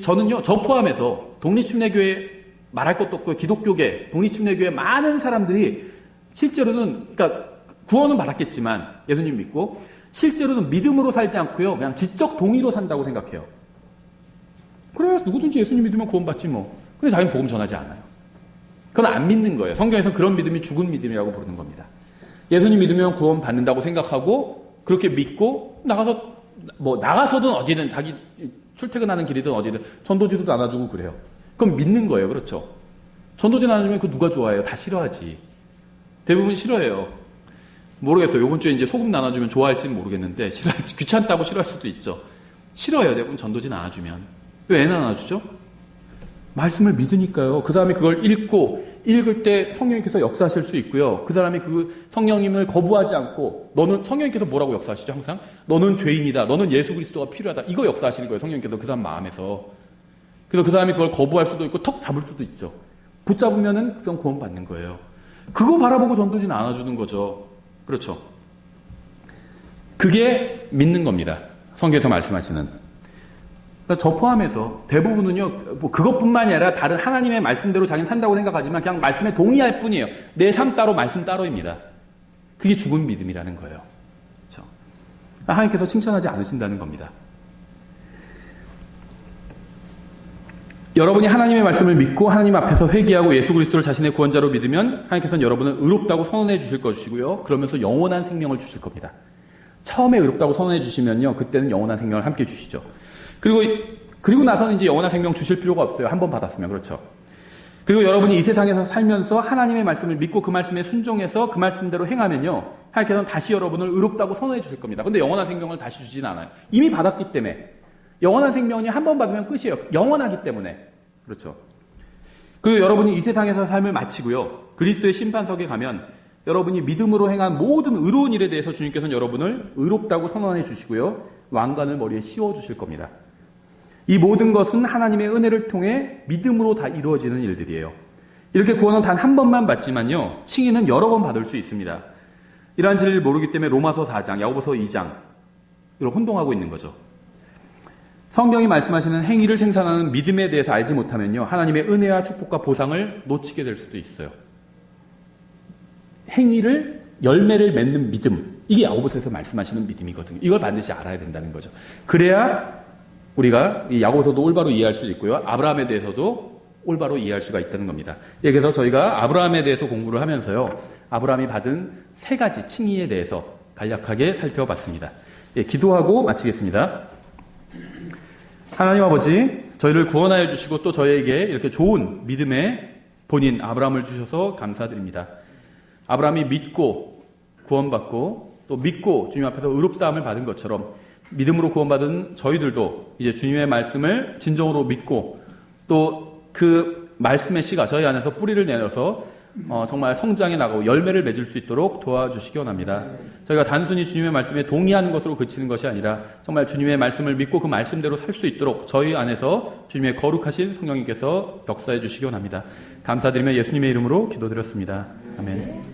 저는요, 저 포함해서 독립침례교회 말할 것도 없고 기독교계, 독립침례교회 많은 사람들이 실제로는, 그러니까 구원은 받았겠지만 예수님 믿고 실제로는 믿음으로 살지 않고요. 그냥 지적 동의로 산다고 생각해요. 그래, 누구든지 예수님 믿으면 구원받지 뭐. 근데 자기는 복음 전하지 않아요. 그건 안 믿는 거예요. 성경에서는 그런 믿음이 죽은 믿음이라고 부르는 겁니다. 예수님 믿으면 구원 받는다고 생각하고 그렇게 믿고 나가서든 어디든 자기 출퇴근하는 길이든 어디든 전도지도 나눠주고 그래요. 그럼 믿는 거예요. 그렇죠. 전도지 나눠주면 그 누가 좋아해요? 다 싫어하지. 대부분 싫어해요. 모르겠어요. 요번 주에 이제 소금 나눠주면 좋아할지는 모르겠는데 귀찮다고 싫어할 수도 있죠. 싫어요. 대부분 전도지 나눠주면. 왜 나눠주죠? 말씀을 믿으니까요. 그 다음에 그걸 읽을 때 성령님께서 역사하실 수 있고요. 그 사람이 그 성령님을 거부하지 않고 성령님께서 뭐라고 역사하시죠? 항상 너는 죄인이다. 너는 예수 그리스도가 필요하다. 이거 역사하시는 거예요. 성령님께서 그 사람 마음에서. 그래서 그 사람이 그걸 거부할 수도 있고 턱 잡을 수도 있죠. 붙잡으면은 그 사람 구원받는 거예요. 그거 바라보고 전도지는 안아주는 거죠. 그렇죠. 그게 믿는 겁니다. 성경에서 말씀하시는. 저 포함해서 대부분은요, 그것뿐만이 아니라 다른 하나님의 말씀대로 자기는 산다고 생각하지만 그냥 말씀에 동의할 뿐이에요. 내 삶 따로 말씀 따로입니다. 그게 죽은 믿음이라는 거예요. 그렇죠? 하나님께서 칭찬하지 않으신다는 겁니다. 여러분이 하나님의 말씀을 믿고 하나님 앞에서 회개하고 예수 그리스도를 자신의 구원자로 믿으면 하나님께서는 여러분을 의롭다고 선언해 주실 것이고요. 그러면서 영원한 생명을 주실 겁니다. 처음에 의롭다고 선언해 주시면요, 그때는 영원한 생명을 함께 주시죠. 그리고 나서는 이제 영원한 생명 주실 필요가 없어요. 한 번 받았으면. 그렇죠. 그리고 여러분이 이 세상에서 살면서 하나님의 말씀을 믿고 그 말씀에 순종해서 그 말씀대로 행하면요, 하나님께서는 다시 여러분을 의롭다고 선언해 주실 겁니다. 근데 영원한 생명을 다시 주진 않아요. 이미 받았기 때문에. 영원한 생명이 한 번 받으면 끝이에요. 영원하기 때문에. 그렇죠. 여러분이 이 세상에서 삶을 마치고요. 그리스도의 심판석에 가면 여러분이 믿음으로 행한 모든 의로운 일에 대해서 주님께서는 여러분을 의롭다고 선언해 주시고요. 왕관을 머리에 씌워 주실 겁니다. 이 모든 것은 하나님의 은혜를 통해 믿음으로 다 이루어지는 일들이에요. 이렇게 구원은 단 한 번만 받지만요. 칭의는 여러 번 받을 수 있습니다. 이러한 진리를 모르기 때문에 로마서 4장, 야고보서 2장 이걸 혼동하고 있는 거죠. 성경이 말씀하시는 행위를 생산하는 믿음에 대해서 알지 못하면요. 하나님의 은혜와 축복과 보상을 놓치게 될 수도 있어요. 행위를 열매를 맺는 믿음. 이게 야고보서에서 말씀하시는 믿음이거든요. 이걸 반드시 알아야 된다는 거죠. 그래야 우리가 이 야고보서도 올바로 이해할 수 있고요. 아브라함에 대해서도 올바로 이해할 수가 있다는 겁니다. 그래서 저희가 아브라함에 대해서 공부를 하면서요. 아브라함이 받은 3가지 칭의에 대해서 간략하게 살펴봤습니다. 기도하고 마치겠습니다. 하나님 아버지, 저희를 구원하여 주시고 또 저희에게 이렇게 좋은 믿음의 본인 아브라함을 주셔서 감사드립니다. 아브라함이 믿고 구원받고 또 믿고 주님 앞에서 의롭다함을 받은 것처럼 믿음으로 구원받은 저희들도 이제 주님의 말씀을 진정으로 믿고 또 그 말씀의 씨가 저희 안에서 뿌리를 내려서 정말 성장해 나가고 열매를 맺을 수 있도록 도와주시기 원합니다. 저희가 단순히 주님의 말씀에 동의하는 것으로 그치는 것이 아니라 정말 주님의 말씀을 믿고 그 말씀대로 살 수 있도록 저희 안에서 주님의 거룩하신 성령님께서 역사해 주시기 원합니다. 감사드리며 예수님의 이름으로 기도드렸습니다. 아멘.